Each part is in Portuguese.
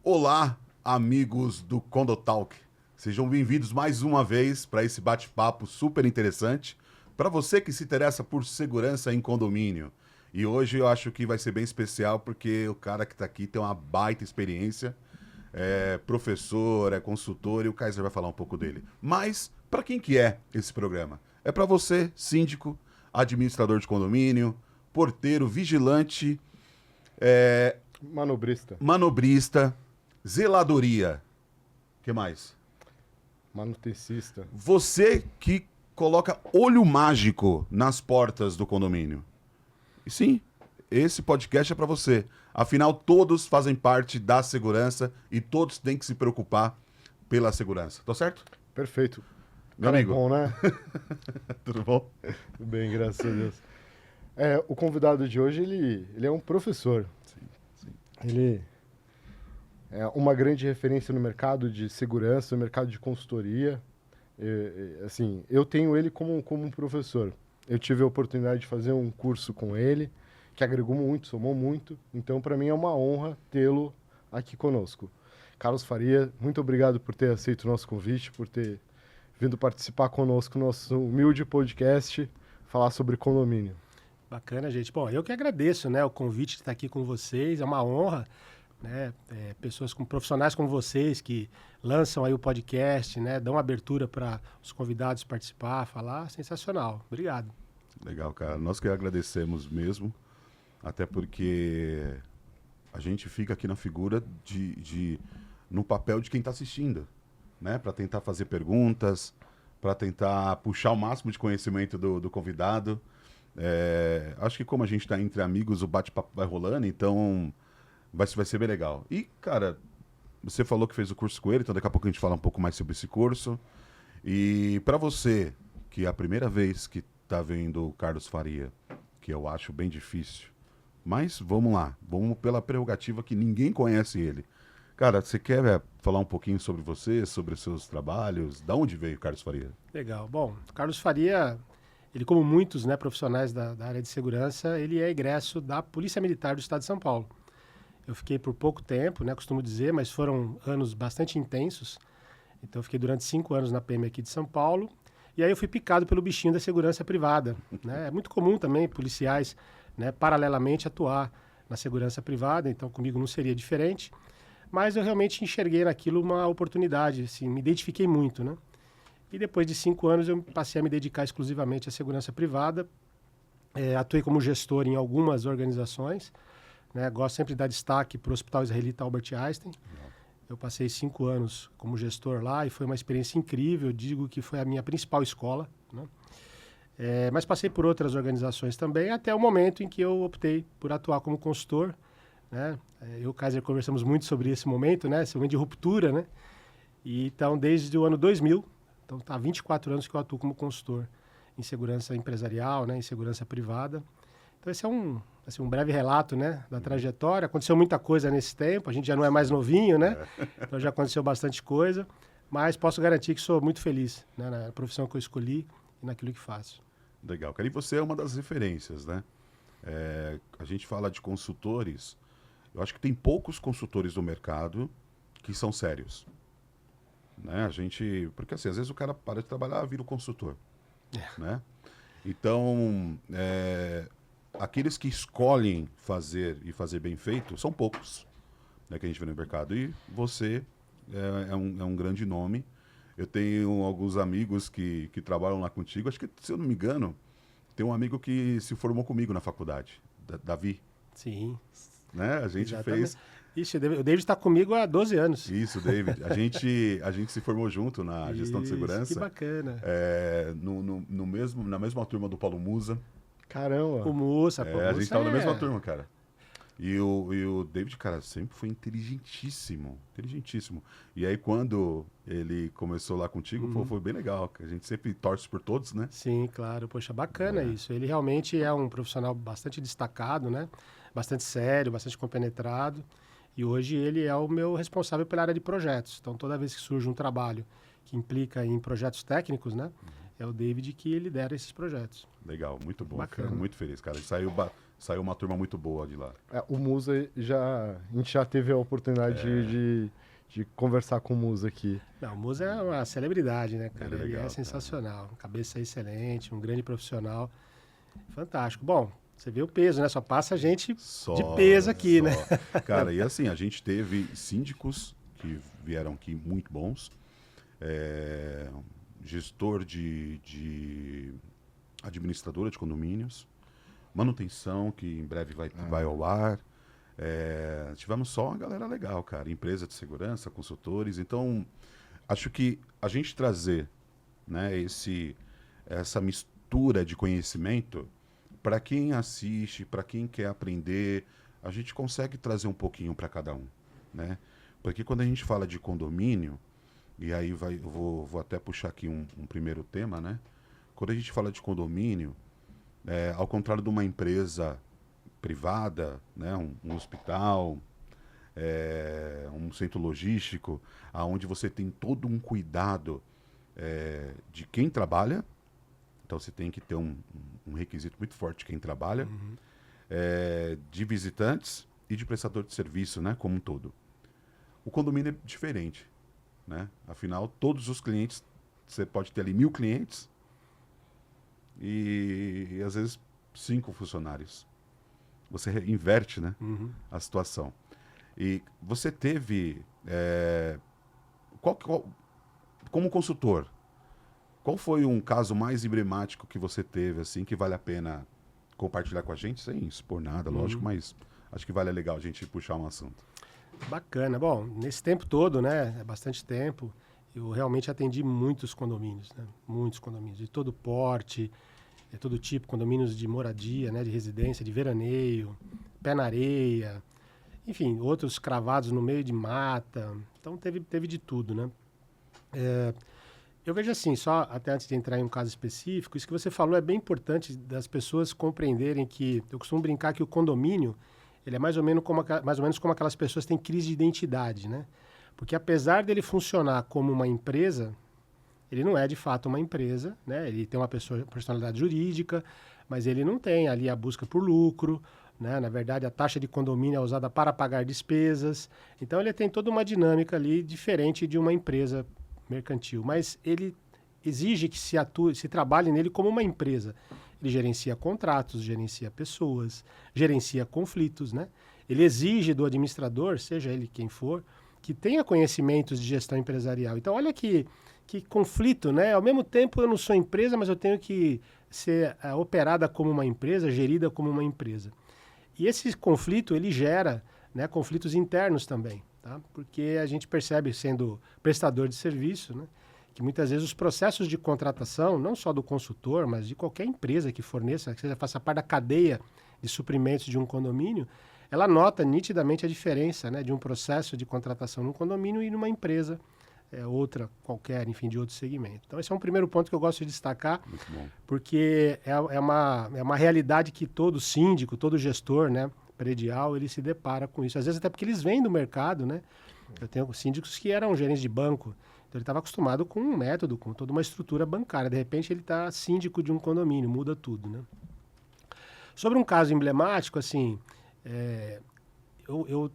Olá, amigos do Condotalk. Sejam bem-vindos mais uma vez para esse bate-papo super interessante para você que se interessa por segurança em condomínio. E hoje eu acho que vai ser bem especial porque o cara que está aqui tem uma baita experiência, é professor, é consultor e o Kaiser vai falar um pouco dele. Mas para quem que é esse programa? É para você, síndico, administrador de condomínio, porteiro, vigilante, manobrista, zeladoria. O que mais? Manutencista. Você que coloca olho mágico nas portas do condomínio. E sim, esse podcast é para você. Afinal, todos fazem parte da segurança e todos têm que se preocupar pela segurança. Tá certo? Perfeito. Meu amigo. É bom, né? Tudo bom? Tudo bem, graças a Deus. O convidado de hoje, ele é um professor. Sim. Ele é uma grande referência no mercado de segurança, no mercado de consultoria. Assim, eu tenho ele como um professor. Eu tive a oportunidade de fazer um curso com ele, que agregou muito, somou muito. Então, para mim, é uma honra tê-lo aqui conosco. Carlos Faria, muito obrigado por ter aceito o nosso convite, por ter vindo participar conosco no nosso humilde podcast, falar sobre condomínio. Bacana, gente. Bom, eu que agradeço, né, o convite de estar aqui com vocês. É uma honra, né, pessoas profissionais como vocês que lançam aí o podcast, né, dão abertura para os convidados participar, falar. Sensacional. Obrigado. Legal, cara. Nós que agradecemos mesmo, até porque a gente fica aqui na figura no papel de quem está assistindo, né, para tentar fazer perguntas, para tentar puxar o máximo de conhecimento do convidado. Acho que como a gente está entre amigos, o bate-papo vai rolando, então vai ser bem legal. E, cara, você falou que fez o curso com ele, então daqui a pouco a gente fala um pouco mais sobre esse curso. E para você, que é a primeira vez que tá vendo o Carlos Faria, que eu acho bem difícil, mas vamos lá, vamos pela prerrogativa que ninguém conhece ele. Cara, você quer falar um pouquinho sobre você, sobre os seus trabalhos? Da onde veio o Carlos Faria? Legal. Bom, Carlos Faria, ele como muitos, né, profissionais da área de segurança, ele é egresso da Polícia Militar do Estado de São Paulo. Eu fiquei por pouco tempo, né, costumo dizer, mas foram anos bastante intensos. Então eu fiquei durante 5 anos na PM aqui de São Paulo. E aí eu fui picado pelo bichinho da segurança privada, né? É muito comum também policiais, né, paralelamente atuar na segurança privada, então comigo não seria diferente. Mas eu realmente enxerguei naquilo uma oportunidade, assim, me identifiquei muito, né? E depois de 5 anos eu passei a me dedicar exclusivamente à segurança privada. Atuei como gestor em algumas organizações, né? Gosto sempre de dar destaque para o Hospital Israelita Albert Einstein. Eu passei 5 anos como gestor lá e foi uma experiência incrível. Eu digo que foi a minha principal escola, né? Mas passei por outras organizações também, até o momento em que eu optei por atuar como consultor, né? Eu e o Kaiser conversamos muito sobre esse momento, né? Esse momento de ruptura, né? E, então, desde o ano 2000, então há 24 anos que eu atuo como consultor em segurança empresarial, né? Em segurança privada. Então, esse é um breve relato, né, da trajetória. Aconteceu muita coisa nesse tempo, a gente já não é mais novinho, né? Então já aconteceu bastante coisa, mas posso garantir que sou muito feliz, né, na profissão que eu escolhi e naquilo que faço. Legal, cara. E você é uma das referências, né? A gente fala de consultores, eu acho que tem poucos consultores no mercado que são sérios, né? Porque assim, às vezes o cara para de trabalhar, vira o consultor, né? Então, aqueles que escolhem fazer e fazer bem feito são poucos, né, que a gente vê no mercado. E você é um grande nome. Eu tenho alguns amigos que trabalham lá contigo. Acho que, se eu não me engano, tem um amigo que se formou comigo na faculdade, Davi. Sim. Né? A gente Exatamente. fez... Ixi, o David está comigo há 12 anos. Isso, David. A gente se formou junto na gestão de segurança. Que bacana. Na mesma turma do Paulo Musa. Caramba. O Mussa, pô, a gente tava na mesma turma, cara. E o David, cara, sempre foi inteligentíssimo. Inteligentíssimo. E aí, quando ele começou lá contigo, pô, foi bem legal. A gente sempre torce por todos, né? Sim, claro. Poxa, bacana isso. Ele realmente é um profissional bastante destacado, né? Bastante sério, bastante compenetrado. E hoje ele é o meu responsável pela área de projetos. Então, toda vez que surge um trabalho que implica em projetos técnicos, né? É o David que lidera esses projetos. Legal, muito bom. Bacana. Fico muito feliz, cara. saiu uma turma muito boa de lá. O Musa, a gente já teve a oportunidade de conversar com o Musa aqui. Não, o Musa é uma celebridade, né, cara? Ele é Ele legal, é sensacional. Cabeça excelente, um grande profissional. Fantástico. Bom, você vê o peso, né? Só passa gente de peso aqui, né? Cara, e assim, a gente teve síndicos que vieram aqui muito bons, gestor de administradora de condomínios, manutenção, que em breve vai ao ar. Tivemos só uma galera legal, cara. Empresa de segurança, consultores. Então, acho que a gente trazer, né, essa mistura de conhecimento para quem assiste, para quem quer aprender, a gente consegue trazer um pouquinho para cada um, né? Porque quando a gente fala de condomínio, e aí eu vou até puxar aqui um primeiro tema, né? Quando a gente fala de condomínio, ao contrário de uma empresa privada, né? Um hospital, um centro logístico, onde você tem todo um cuidado de quem trabalha. Então você tem que ter um requisito muito forte de quem trabalha, de visitantes e de prestador de serviço, né, como um todo. O condomínio é diferente, né? Afinal, todos os clientes, você pode ter ali 1000 clientes e às vezes 5 funcionários. Você inverte, né, a situação. E você teve, como consultor, qual foi um caso mais emblemático que você teve, assim, que vale a pena compartilhar com a gente? Sem expor nada, lógico, mas acho que vale legal a gente puxar um assunto. Bacana. Bom, nesse tempo todo, né, é bastante tempo, eu realmente atendi muitos condomínios, né, muitos condomínios, de todo porte, de todo tipo, condomínios de moradia, né, de residência, de veraneio, pé na areia, enfim, outros cravados no meio de mata. Então, teve de tudo, né. Eu vejo assim, só até antes de entrar em um caso específico, isso que você falou é bem importante das pessoas compreenderem que, eu costumo brincar que o condomínio, ele é mais ou menos como aquelas pessoas que têm crise de identidade, né? Porque apesar dele funcionar como uma empresa, ele não é de fato uma empresa, né? Ele tem uma personalidade jurídica, mas ele não tem ali a busca por lucro, né? Na verdade, a taxa de condomínio é usada para pagar despesas. Então, ele tem toda uma dinâmica ali diferente de uma empresa mercantil, mas ele exige que se trabalhe nele como uma empresa. Ele gerencia contratos, gerencia pessoas, gerencia conflitos, né? Ele exige do administrador, seja ele quem for, que tenha conhecimentos de gestão empresarial. Então, olha que conflito, né? Ao mesmo tempo, eu não sou empresa, mas eu tenho que ser operada como uma empresa, gerida como uma empresa. E esse conflito, ele gera, né, conflitos internos também. Tá? Porque a gente percebe, sendo prestador de serviço, né, que muitas vezes os processos de contratação, não só do consultor, mas de qualquer empresa que forneça, que seja faça parte da cadeia de suprimentos de um condomínio, ela nota nitidamente a diferença, né, de um processo de contratação num condomínio e numa empresa, outra qualquer, enfim, de outro segmento. Então, esse é um primeiro ponto que eu gosto de destacar, porque é uma realidade que todo síndico, todo gestor, né, predial, ele se depara com isso. Às vezes até porque eles vêm do mercado, né? Eu tenho síndicos que eram gerentes de banco, então ele estava acostumado com um método, com toda uma estrutura bancária. De repente ele está síndico de um condomínio, muda tudo, né? Sobre um caso emblemático, assim, eu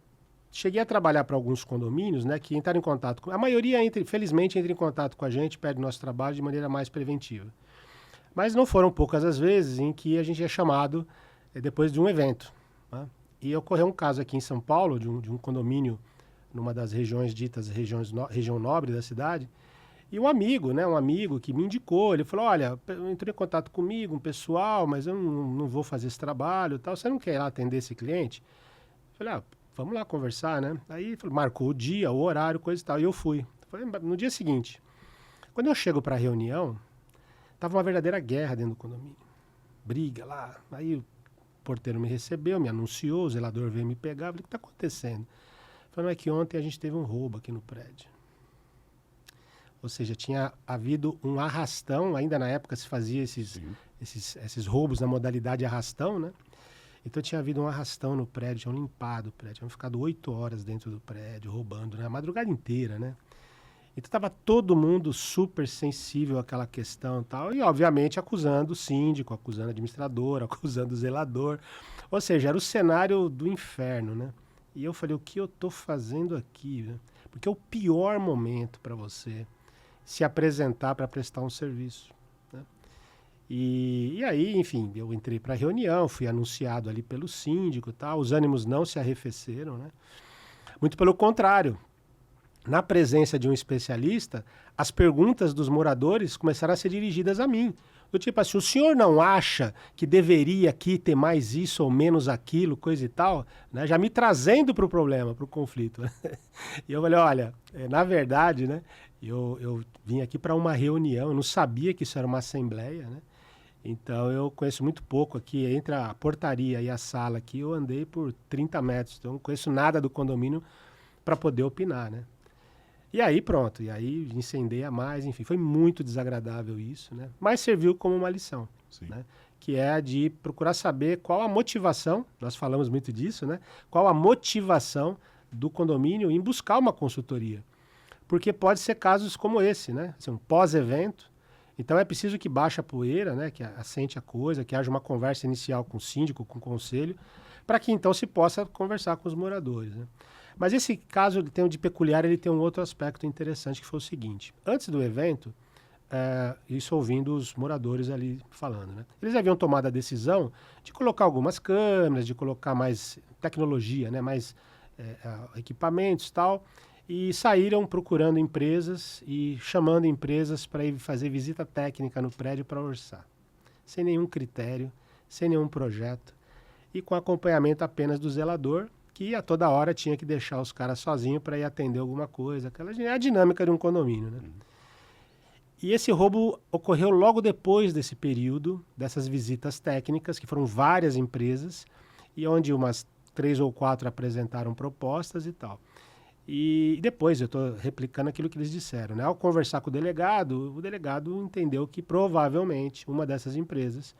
cheguei a trabalhar para alguns condomínios, né, que entraram em contato com... A maioria, felizmente, entra em contato com a gente, pede nosso trabalho de maneira mais preventiva. Mas não foram poucas as vezes em que a gente é chamado depois de um evento. Né? E ocorreu um caso aqui em São Paulo, de um condomínio numa das regiões ditas região nobre da cidade, e um amigo que me indicou, ele falou, olha, entrou em contato comigo, um pessoal, mas eu não vou fazer esse trabalho e tal, você não quer ir lá atender esse cliente? Eu falei, vamos lá conversar, né? Aí marcou o dia, o horário, coisa e tal, e eu fui. No dia seguinte, quando eu chego para a reunião, tava uma verdadeira guerra dentro do condomínio. Briga lá, aí o porteiro me recebeu, me anunciou, o zelador veio me pegar, eu falei, o que está acontecendo? Falei, é que ontem a gente teve um roubo aqui no prédio. Ou seja, tinha havido um arrastão, ainda na época se fazia esses roubos na modalidade arrastão, né? Então tinha havido um arrastão no prédio, tinham limpado o prédio, tinham ficado 8 horas dentro do prédio, roubando, né? A madrugada inteira, né? Então estava todo mundo super sensível àquela questão e tal, e obviamente acusando o síndico, acusando o administrador, acusando o zelador. Ou seja, era o cenário do inferno, né? E eu falei, o que eu estou fazendo aqui? Né? Porque é o pior momento para você se apresentar para prestar um serviço. Né? E aí, enfim, eu entrei para a reunião, fui anunciado ali pelo síndico e tal, os ânimos não se arrefeceram, né? Muito pelo contrário. Na presença de um especialista, as perguntas dos moradores começaram a ser dirigidas a mim. Do tipo assim, o senhor não acha que deveria aqui ter mais isso ou menos aquilo, coisa e tal? Né? Já me trazendo para o problema, para o conflito. E eu falei, olha, na verdade, né, eu vim aqui para uma reunião, eu não sabia que isso era uma assembleia, né? Então eu conheço muito pouco aqui, entre a portaria e a sala aqui, eu andei por 30 metros, então não conheço nada do condomínio para poder opinar, né? E aí pronto, e aí incendeia mais, enfim, foi muito desagradável isso, né? Mas serviu como uma lição, né? Que é a de procurar saber qual a motivação, nós falamos muito disso, né? Qual a motivação do condomínio em buscar uma consultoria. Porque pode ser casos como esse, né? Assim, um pós-evento, então é preciso que baixe a poeira, né? Que assente a coisa, que haja uma conversa inicial com o síndico, com o conselho, para que então se possa conversar com os moradores, né? Mas esse caso ele tem um de peculiar, ele tem um outro aspecto interessante, que foi o seguinte. Antes do evento, isso ouvindo os moradores ali falando, né? Eles haviam tomado a decisão de colocar algumas câmeras, de colocar mais tecnologia, né? Mais equipamentos e tal, e saíram procurando empresas e chamando empresas para ir fazer visita técnica no prédio para orçar. Sem nenhum critério, sem nenhum projeto, e com acompanhamento apenas do zelador, que a toda hora tinha que deixar os caras sozinhos para ir atender alguma coisa. É a dinâmica de um condomínio, né? E esse roubo ocorreu logo depois desse período, dessas visitas técnicas, que foram várias empresas, e onde umas 3 ou 4 apresentaram propostas e tal. E depois eu estou replicando aquilo que eles disseram, né? Ao conversar com o delegado entendeu que provavelmente uma dessas empresas,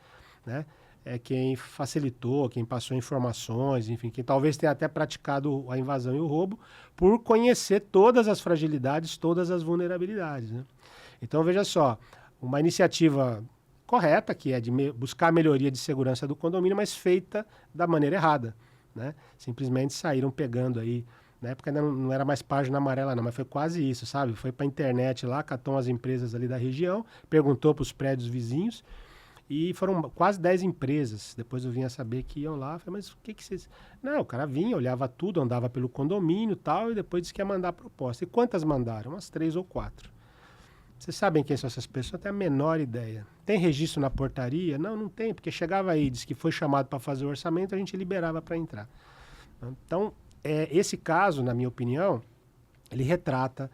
né, é quem facilitou, quem passou informações, enfim, quem talvez tenha até praticado a invasão e o roubo, por conhecer todas as fragilidades, todas as vulnerabilidades, né? Então, veja só, uma iniciativa correta, que é de buscar a melhoria de segurança do condomínio, mas feita da maneira errada, né? Simplesmente saíram pegando aí, na época ainda não era mais página amarela não, mas foi quase isso, sabe? Foi para a internet lá, catou as empresas ali da região, perguntou para os prédios vizinhos, e foram quase 10 empresas. Depois eu vim a saber que iam lá. Falei, mas o que vocês... Não, o cara vinha, olhava tudo, andava pelo condomínio e tal, e depois disse que ia mandar a proposta. E quantas mandaram? Umas 3 ou 4. Vocês sabem quem são essas pessoas? Não tem a menor ideia. Tem registro na portaria? Não, não tem, porque chegava aí, disse que foi chamado para fazer o orçamento, a gente liberava para entrar. Então, esse caso, na minha opinião, ele retrata,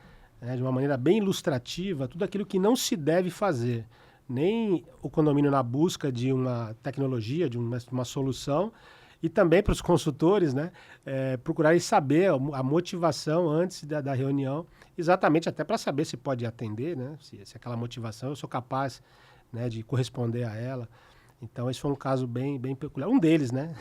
de uma maneira bem ilustrativa tudo aquilo que não se deve fazer. Nem o condomínio na busca de uma tecnologia, de uma solução, e também para os consultores, né, procurarem saber a motivação antes da reunião, exatamente até para saber se pode atender, né, se aquela motivação eu sou capaz, né, de corresponder a ela. Então, esse foi um caso bem, bem peculiar. Um deles, né?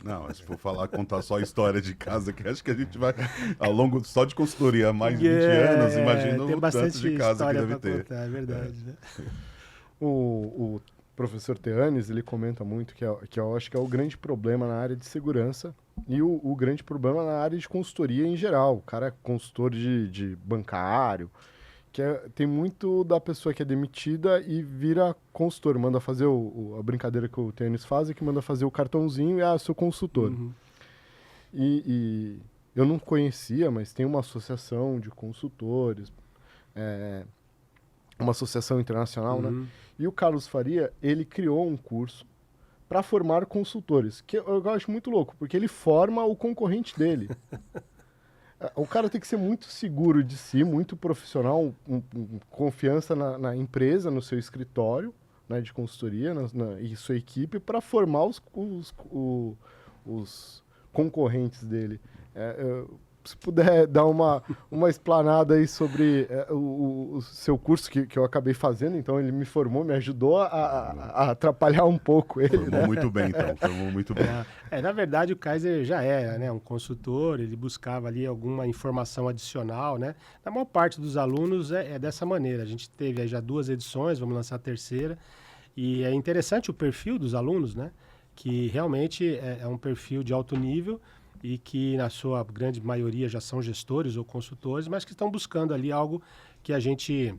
Não, se for contar só a história de casa, que acho que a gente vai, ao longo só de consultoria, há mais de 20 anos, imagina o tanto de casa que deve ter. Contar, é verdade, né? O professor Teanes, ele comenta muito que eu acho que é o grande problema na área de segurança e o grande problema na área de consultoria em geral. O cara é consultor de bancário, tem muito da pessoa que é demitida e vira consultor, manda fazer a brincadeira que o Teanes faz, é que manda fazer o cartãozinho e sou consultor. Uhum. E eu não conhecia, mas tem uma associação de consultores, uma associação internacional, né? E o Carlos Faria, ele criou um curso para formar consultores, que eu acho muito louco, porque ele forma o concorrente dele. O cara tem que ser muito seguro de si, muito profissional, confiança na empresa, no seu escritório, né, de consultoria e sua equipe, para formar os concorrentes dele. se puder dar uma explanada aí sobre o seu curso que eu acabei fazendo, então ele me formou, me ajudou a atrapalhar um pouco ele, Formou muito bem, então. Formou muito bem. Na verdade, o Kaiser já é, né, um consultor, ele buscava ali alguma informação adicional, né? Na maior parte dos alunos é dessa maneira. A gente teve aí já 2 edições, vamos lançar a terceira, e é interessante o perfil dos alunos, né? Que realmente é um perfil de alto nível e que, na sua grande maioria, já são gestores ou consultores, mas que estão buscando ali algo que a gente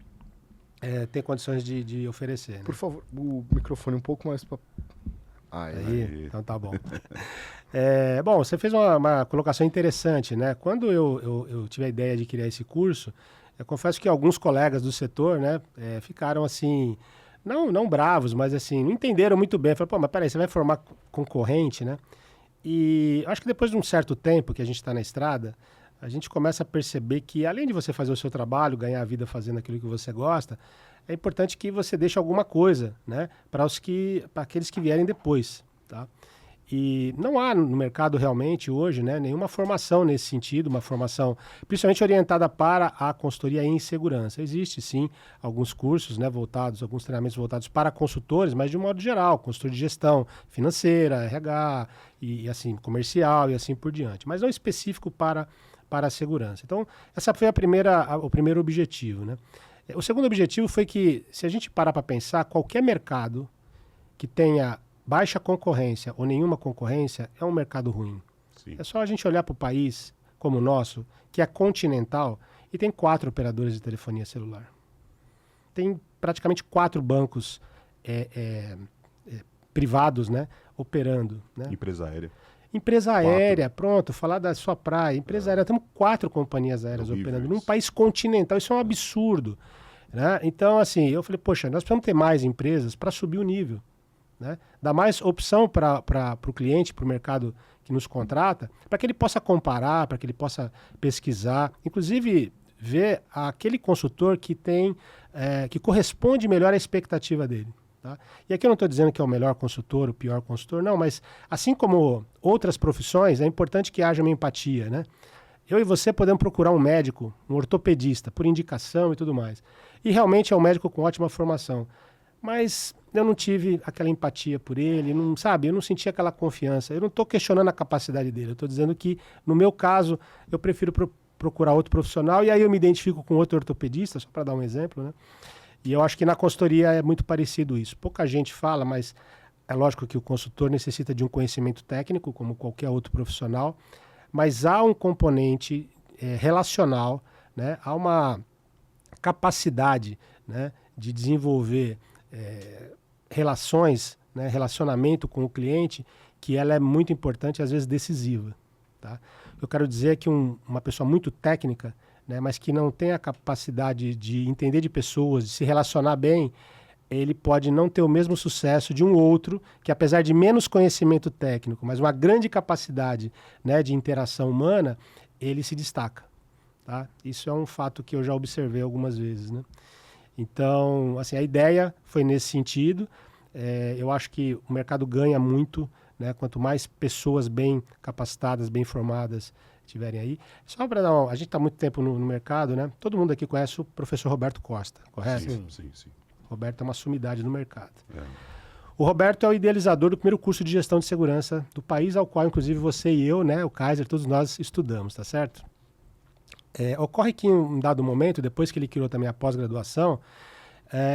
tem condições de oferecer. Né? Por favor, o microfone um pouco mais para... Aí, então tá bom. Bom, você fez uma colocação interessante, né? Quando eu tive a ideia de criar esse curso, eu confesso que alguns colegas do setor, né, ficaram assim... Não bravos, mas assim, não entenderam muito bem. Falaram, pô, mas peraí, você vai formar concorrente, né? E acho que depois de um certo tempo que a gente está na estrada, a gente começa a perceber que, além de você fazer o seu trabalho, ganhar a vida fazendo aquilo que você gosta, é importante que você deixe alguma coisa, né? Para aqueles que vierem depois, tá? E não há no mercado realmente hoje, né, nenhuma formação nesse sentido, uma formação principalmente orientada para a consultoria em segurança. Existe sim alguns cursos, né, alguns treinamentos voltados para consultores, mas de um modo geral, consultor de gestão financeira, RH e assim, comercial e assim por diante, mas não específico para a segurança. Então, essa foi o primeiro objetivo, né? O segundo objetivo foi que, se a gente parar para pensar, qualquer mercado que tenha baixa concorrência ou nenhuma concorrência é um mercado ruim. Sim. É só a gente olhar para o país como o nosso, que é continental, e tem 4 operadores de telefonia celular. Tem praticamente 4 bancos privados, né, operando. Né? Empresa aérea. Empresa aérea, pronto, falar da sua praia. Empresa aérea, temos 4 companhias aéreas operando num país continental. Isso é um absurdo. Né? Então, assim, eu falei, poxa, nós precisamos ter mais empresas para subir o nível. Né? Dar mais opção para o cliente, para o mercado que nos contrata, para que ele possa comparar, para que ele possa pesquisar, inclusive ver aquele consultor que que corresponde melhor à expectativa dele. Tá? E aqui eu não estou dizendo que é o melhor consultor, o pior consultor, não, mas assim como outras profissões, é importante que haja uma empatia. Né? Eu e você podemos procurar um médico, um ortopedista, por indicação e tudo mais. E realmente é um médico com ótima formação. Mas eu não tive aquela empatia por ele, não, sabe? Eu não senti aquela confiança. Eu não estou questionando a capacidade dele. Eu estou dizendo que, no meu caso, eu prefiro procurar outro profissional e aí eu me identifico com outro ortopedista, só para dar um exemplo, né? E eu acho que na consultoria é muito parecido isso. Pouca gente fala, mas é lógico que o consultor necessita de um conhecimento técnico, como qualquer outro profissional, mas há um componente relacional, né? Há uma capacidade, né, de desenvolver relações, né, relacionamento com o cliente, que ela é muito importante e às vezes decisiva. Tá? Eu quero dizer que uma pessoa muito técnica, né, mas que não tem a capacidade de entender de pessoas, de se relacionar bem, ele pode não ter o mesmo sucesso de um outro que, apesar de menos conhecimento técnico, mas uma grande capacidade, né, de interação humana, ele se destaca. Tá? Isso é um fato que eu já observei algumas vezes, né? Então, assim, a ideia foi nesse sentido. Eu acho que o mercado ganha muito, né? Quanto mais pessoas bem capacitadas, bem formadas tiverem aí. Só para dar a gente está há muito tempo no mercado, né? Todo mundo aqui conhece o professor Roberto Costa, correto? Sim. Roberto é uma sumidade no mercado. O Roberto é o idealizador do primeiro curso de gestão de segurança do país, ao qual, inclusive, você e eu, né, o Kaiser, todos nós estudamos, tá certo? Ocorre que em um dado momento, depois que ele criou também a pós-graduação,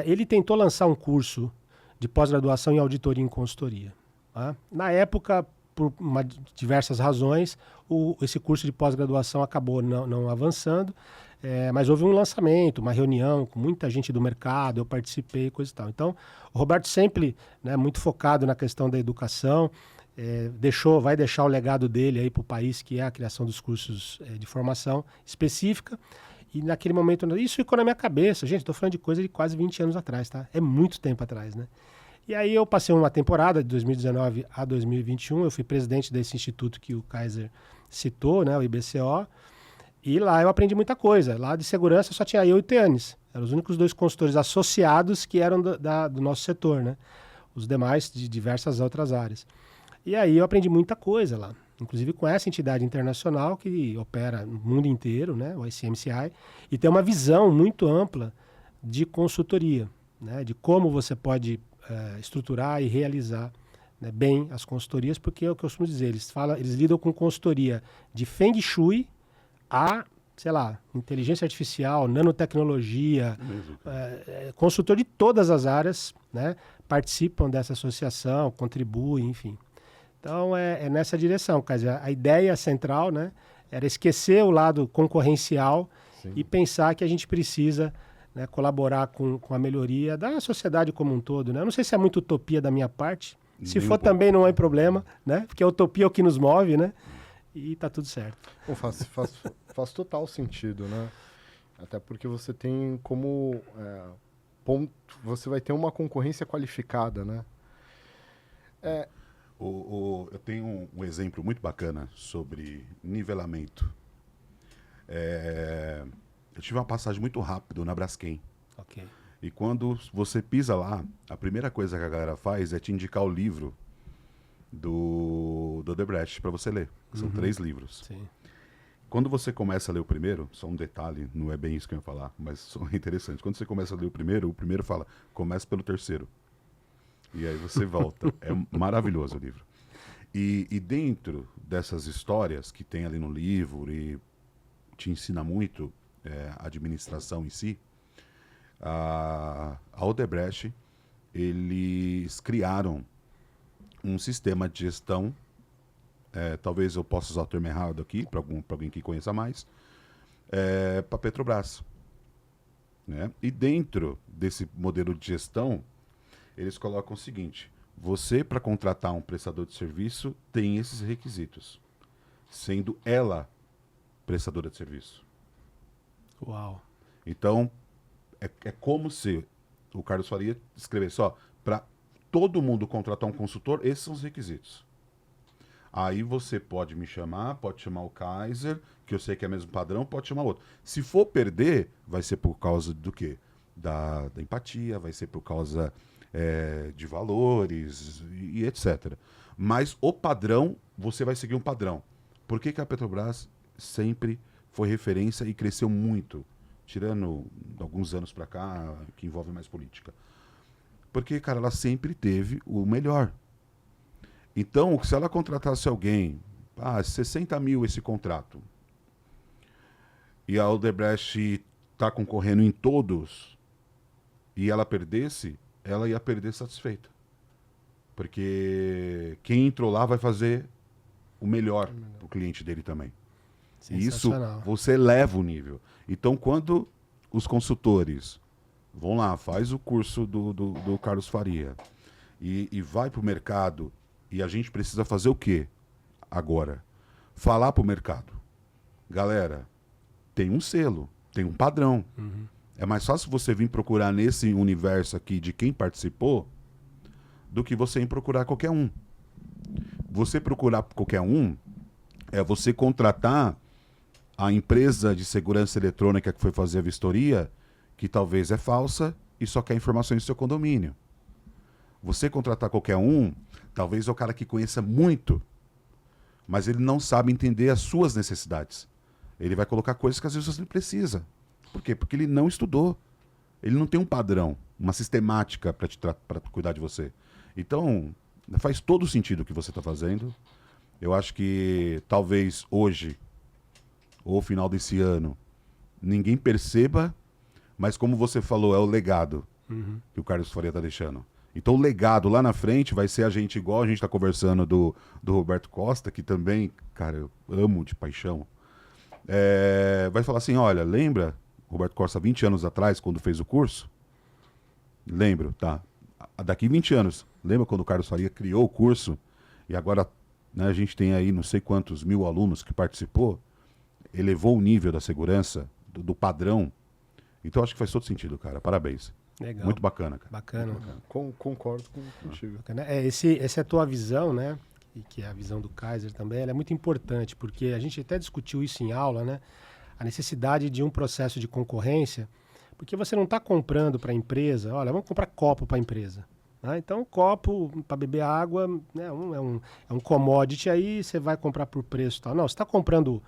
ele tentou lançar um curso de pós-graduação em auditoria e em consultoria. Tá? Na época, por diversas razões, esse curso de pós-graduação acabou não avançando, mas houve um lançamento, uma reunião com muita gente do mercado, eu participei, coisa e tal. Então, o Roberto sempre, né, muito focado na questão da educação, vai deixar o legado dele aí para o país, que é a criação dos cursos de formação específica. E naquele momento, isso ficou na minha cabeça. Gente, estou falando de coisa de quase 20 anos atrás, tá? É muito tempo atrás, né? E aí eu passei uma temporada, de 2019 a 2021, eu fui presidente desse instituto que o Kaiser citou, né, o IBCO, e lá eu aprendi muita coisa. Lá de segurança só tinha eu e o Teanes. Eram os únicos 2 consultores associados que eram do nosso setor, né? Os demais de diversas outras áreas. E aí eu aprendi muita coisa lá. inclusive com essa entidade internacional que opera no mundo inteiro, né, o ICMCI, e tem uma visão muito ampla de consultoria, né, de como você pode estruturar e realizar, né, bem as consultorias, porque é o que eu costumo dizer, eles lidam com consultoria de Feng Shui a, sei lá, inteligência artificial, nanotecnologia, consultor de todas as áreas, né, participam dessa associação, contribuem, enfim. Então, é nessa direção. Quer dizer, a ideia central, né, era esquecer o lado concorrencial e pensar que a gente precisa, né, colaborar com a melhoria da sociedade como um todo. Né? Eu não sei se é muito utopia da minha parte. Se for também não é problema, né? Porque a utopia é o que nos move, né? E tá tudo certo. Bom, faz total sentido, né? Até porque você tem como ponto, você vai ter uma concorrência qualificada, né? Eu tenho um exemplo muito bacana sobre nivelamento. Eu tive uma passagem muito rápida na Braskem. Ok. E quando você pisa lá, a primeira coisa que a galera faz é te indicar o livro do Odebrecht para você ler. São 3 livros. Sim. Quando você começa a ler o primeiro, só um detalhe, não é bem isso que eu ia falar, mas é interessante. Quando você começa a ler o primeiro fala, começa pelo 3º. E aí você volta. É maravilhoso o livro. E dentro dessas histórias que tem ali no livro e te ensina muito a administração em si, a Odebrecht, eles criaram um sistema de gestão, talvez eu possa usar o termo errado aqui, para alguém que conheça mais, para a Petrobras. Né? E dentro desse modelo de gestão, eles colocam o seguinte: você, para contratar um prestador de serviço, tem esses requisitos, sendo ela prestadora de serviço. Uau. Então, é como se o Carlos Faria escrevesse, para todo mundo contratar um consultor, esses são os requisitos. Aí você pode me chamar, pode chamar o Kaiser, que eu sei que é o mesmo padrão, pode chamar outro. Se for perder, vai ser por causa do quê? Da empatia, vai ser por causa de valores e etc. Mas o padrão, você vai seguir um padrão. Por que a Petrobras sempre foi referência e cresceu muito? Tirando alguns anos para cá, que envolve mais política. Porque, cara, ela sempre teve o melhor. Então, se ela contratasse alguém, 60 mil esse contrato, e a Odebrecht está concorrendo em todos, e ela perdesse, ela ia perder satisfeita. Porque quem entrou lá vai fazer o melhor para o cliente dele também. E isso, você eleva o nível. Então, quando os consultores vão lá, faz o curso do Carlos Faria e vai para o mercado, e a gente precisa fazer o quê agora? Falar para o mercado. Galera, tem um selo, tem um padrão. É mais fácil você vir procurar nesse universo aqui de quem participou do que você ir procurar qualquer um. Você procurar qualquer um é você contratar a empresa de segurança eletrônica que foi fazer a vistoria, que talvez é falsa e só quer informações do seu condomínio. Você contratar qualquer um, talvez é o cara que conheça muito, mas ele não sabe entender as suas necessidades. Ele vai colocar coisas que às vezes você não precisa. Por quê? Porque ele não estudou. Ele não tem um padrão, uma sistemática para cuidar de você. Então, faz todo sentido o que você está fazendo. Eu acho que talvez hoje, ou final desse ano, ninguém perceba, mas como você falou, é o legado que o Carlos Faria está deixando. Então o legado lá na frente vai ser a gente, igual a gente está conversando do Roberto Costa, que também, cara, eu amo de paixão. Vai falar assim, olha, lembra Roberto Costa 20 anos atrás, quando fez o curso? Lembro, tá. Daqui 20 anos, lembra quando o Carlos Faria criou o curso? E agora, né, a gente tem aí não sei quantos mil alunos que participou, elevou o nível da segurança, do padrão. Então acho que faz todo sentido, cara. Parabéns. Legal. Muito bacana, cara. Bacana. Concordo contigo. Bacana. Essa é a tua visão, né? E que é a visão do Kaiser também, ela é muito importante, porque a gente até discutiu isso em aula, né? A necessidade de um processo de concorrência, porque você não está comprando para a empresa, olha, vamos comprar copo para a empresa. Né? Então, um copo para beber água, né, é um commodity, aí você vai comprar por preço e tal. Não, você está comprando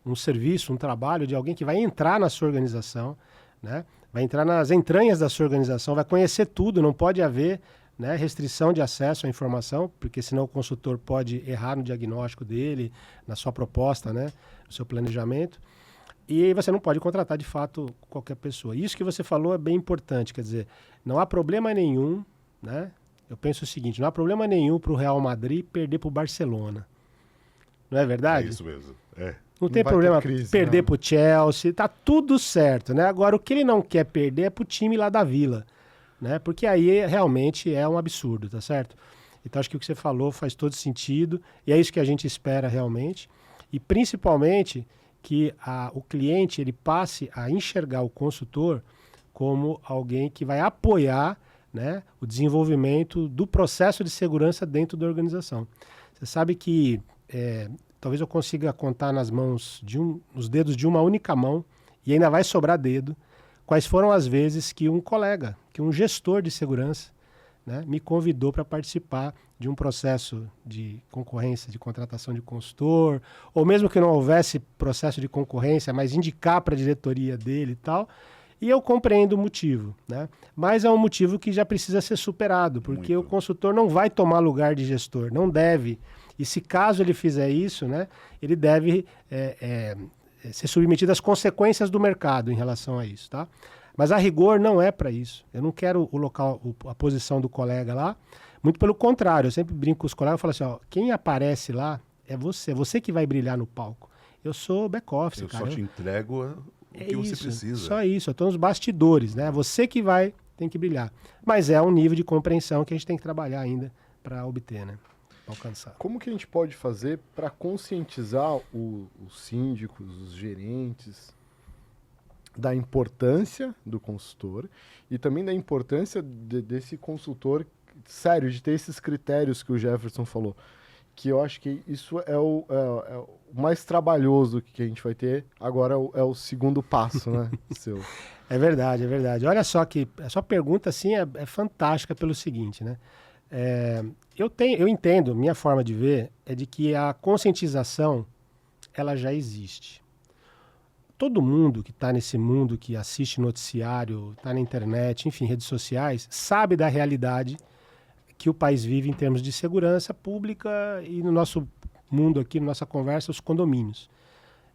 um serviço, um trabalho de alguém que vai entrar na sua organização, né? Vai entrar nas entranhas da sua organização, vai conhecer tudo, não pode haver, né, restrição de acesso à informação, porque senão o consultor pode errar no diagnóstico dele, na sua proposta, né, no seu planejamento. E aí você não pode contratar, de fato, qualquer pessoa. Isso que você falou é bem importante, quer dizer, não há problema nenhum, né? Eu penso o seguinte, não há problema nenhum para o Real Madrid perder para o Barcelona. Não é verdade? É isso mesmo. Não tem vai problema ter crise, perder não. para o Chelsea, tá tudo certo, né? Agora, o que ele não quer perder é para o time lá da Vila, né? Porque aí realmente é um absurdo, tá certo? Então, acho que o que você falou faz todo sentido e é isso que a gente espera realmente. E, principalmente, que o cliente ele passe a enxergar o consultor como alguém que vai apoiar, né, o desenvolvimento do processo de segurança dentro da organização. Você sabe que talvez eu consiga contar nos dedos de uma única mão, e ainda vai sobrar dedo, quais foram as vezes que um colega, que um gestor de segurança, né, me convidou para participar de um processo de concorrência, de contratação de consultor, ou mesmo que não houvesse processo de concorrência, mas indicar para a diretoria dele e tal, e eu compreendo o motivo, né? Mas é um motivo que já precisa ser superado, porque o consultor não vai tomar lugar de gestor, não deve. E se caso ele fizer isso, né, ele deve ser submetido às consequências do mercado em relação a isso, tá? Mas a rigor não é para isso. Eu não quero a posição do colega lá, muito pelo contrário, eu sempre brinco com os colegas e falo assim, ó, quem aparece lá é você que vai brilhar no palco. Eu sou back-office, cara. Eu só te entrego o que você precisa. Só isso, eu estou nos bastidores, né? Você que tem que brilhar. Mas é um nível de compreensão que a gente tem que trabalhar ainda para obter, né? Pra alcançar. Como que a gente pode fazer para conscientizar os síndicos, os gerentes, da importância do consultor e também da importância desse consultor, sério, de ter esses critérios que o Jefferson falou, que eu acho que isso é o mais trabalhoso que a gente vai ter, agora é o segundo passo, né? Seu. É verdade, é verdade. Olha só que a sua pergunta assim, é fantástica pelo seguinte, né? Eu entendo, minha forma de ver é de que a conscientização ela já existe. Todo mundo que está nesse mundo, que assiste noticiário, está na internet, enfim, redes sociais, sabe da realidade que o país vive em termos de segurança pública e no nosso mundo aqui, na nossa conversa, os condomínios.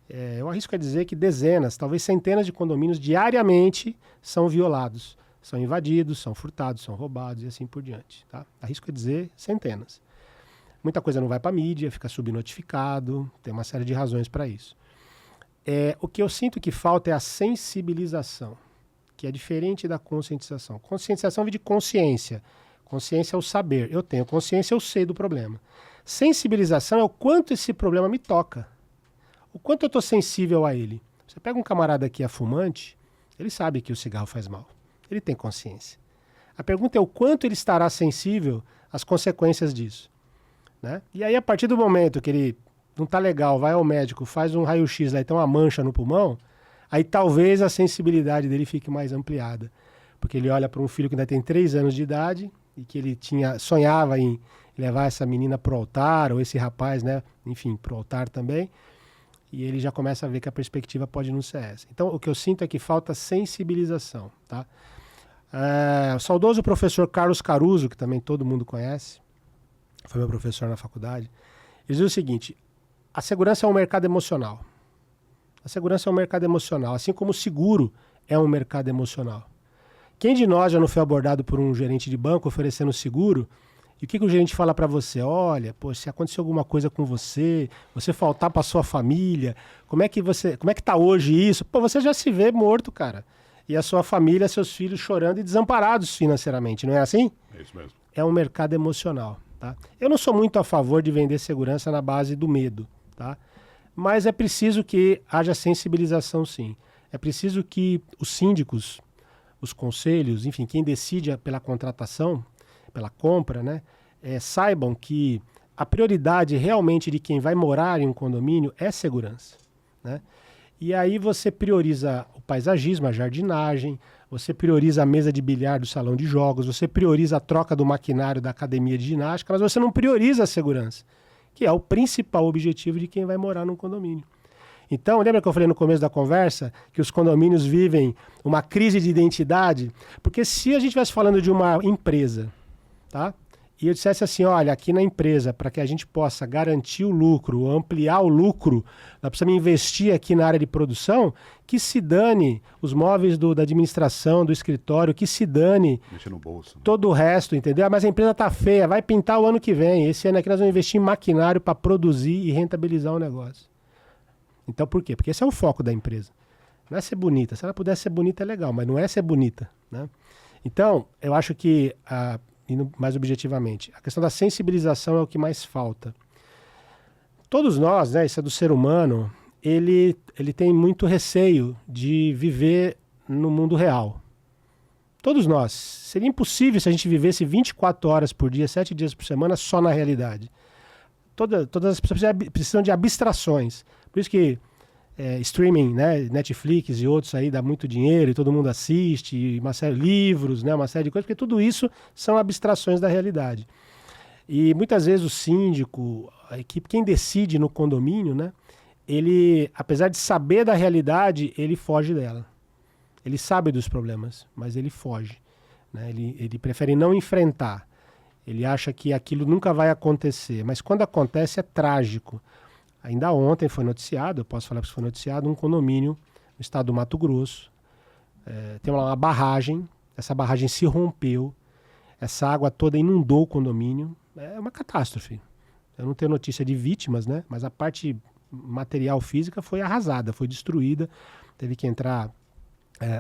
Eu arrisco a dizer que dezenas, talvez centenas de condomínios diariamente são violados, são invadidos, são furtados, são roubados e assim por diante. Tá? Arrisco a dizer centenas. Muita coisa não vai para a mídia, fica subnotificado, tem uma série de razões para isso. O que eu sinto que falta é a sensibilização, que é diferente da conscientização. Conscientização vem de consciência. Consciência é o saber. Eu tenho consciência, eu sei do problema. Sensibilização é o quanto esse problema me toca. O quanto eu estou sensível a ele. Você pega um camarada que é fumante, ele sabe que o cigarro faz mal. Ele tem consciência. A pergunta é o quanto ele estará sensível às consequências disso. Né? E aí, a partir do momento que ele não está legal, vai ao médico, faz um raio-x lá e tem uma mancha no pulmão, aí talvez a sensibilidade dele fique mais ampliada. Porque ele olha para um filho que ainda tem 3 anos de idade e que ele sonhava em levar essa menina para o altar, ou esse rapaz, né, enfim, para o altar também, e ele já começa a ver que a perspectiva pode não ser essa. Então, o que eu sinto é que falta sensibilização. Tá? O saudoso professor Carlos Caruso, que também todo mundo conhece, foi meu professor na faculdade, ele diz o seguinte: a segurança é um mercado emocional. A segurança é um mercado emocional, assim como o seguro é um mercado emocional. Quem de nós já não foi abordado por um gerente de banco oferecendo seguro? E o que o gerente fala para você? Olha, pô, se acontecer alguma coisa com você faltar para sua família, como é que tá hoje isso? Pô, você já se vê morto, cara. E a sua família, seus filhos chorando e desamparados financeiramente, não é assim? É isso mesmo. É um mercado emocional, tá? Eu não sou muito a favor de vender segurança na base do medo, tá? Mas é preciso que haja sensibilização, sim. É preciso que os síndicos, os conselhos, enfim, quem decide pela contratação, pela compra, né, saibam que a prioridade realmente de quem vai morar em um condomínio é segurança, né? E aí você prioriza o paisagismo, a jardinagem, você prioriza a mesa de bilhar do salão de jogos, você prioriza a troca do maquinário da academia de ginástica, mas você não prioriza a segurança, que é o principal objetivo de quem vai morar num condomínio. Então, lembra que eu falei no começo da conversa que os condomínios vivem uma crise de identidade? Porque se a gente estivesse falando de uma empresa, tá? E eu dissesse assim, olha, aqui na empresa, para que a gente possa garantir o lucro, ampliar o lucro, nós precisamos investir aqui na área de produção, que se dane os móveis da administração, do escritório, que se dane Mexer no bolso. todo o resto, entendeu? Mas a empresa tá feia, vai pintar o ano que vem. Esse ano aqui nós vamos investir em maquinário para produzir e rentabilizar o negócio. Então por quê? Porque esse é o foco da empresa. Não é ser bonita. Se ela pudesse ser bonita é legal, mas não é ser bonita, né? Então, eu acho que... indo mais objetivamente, a questão da sensibilização é o que mais falta. Todos nós, né, isso é do ser humano, ele tem muito receio de viver no mundo real. Todos nós. Seria impossível se a gente vivesse 24 horas por dia, 7 dias por semana, só na realidade. Todas as pessoas precisam de abstrações. Por isso que streaming, né, Netflix e outros aí dá muito dinheiro e todo mundo assiste, uma série de livros, né, uma série de coisas, porque tudo isso são abstrações da realidade. E muitas vezes o síndico, a equipe, quem decide no condomínio, né, ele, apesar de saber da realidade, ele foge dela. Ele sabe dos problemas, mas ele foge, né, ele prefere não enfrentar. Ele acha que aquilo nunca vai acontecer, mas quando acontece é trágico. Ainda ontem foi noticiado, eu posso falar que foi noticiado, um condomínio no estado do Mato Grosso. Tem lá uma barragem, essa barragem se rompeu, essa água toda inundou o condomínio. É uma catástrofe. Eu não tenho notícia de vítimas, né? Mas a parte material física foi arrasada, foi destruída. Teve que entrar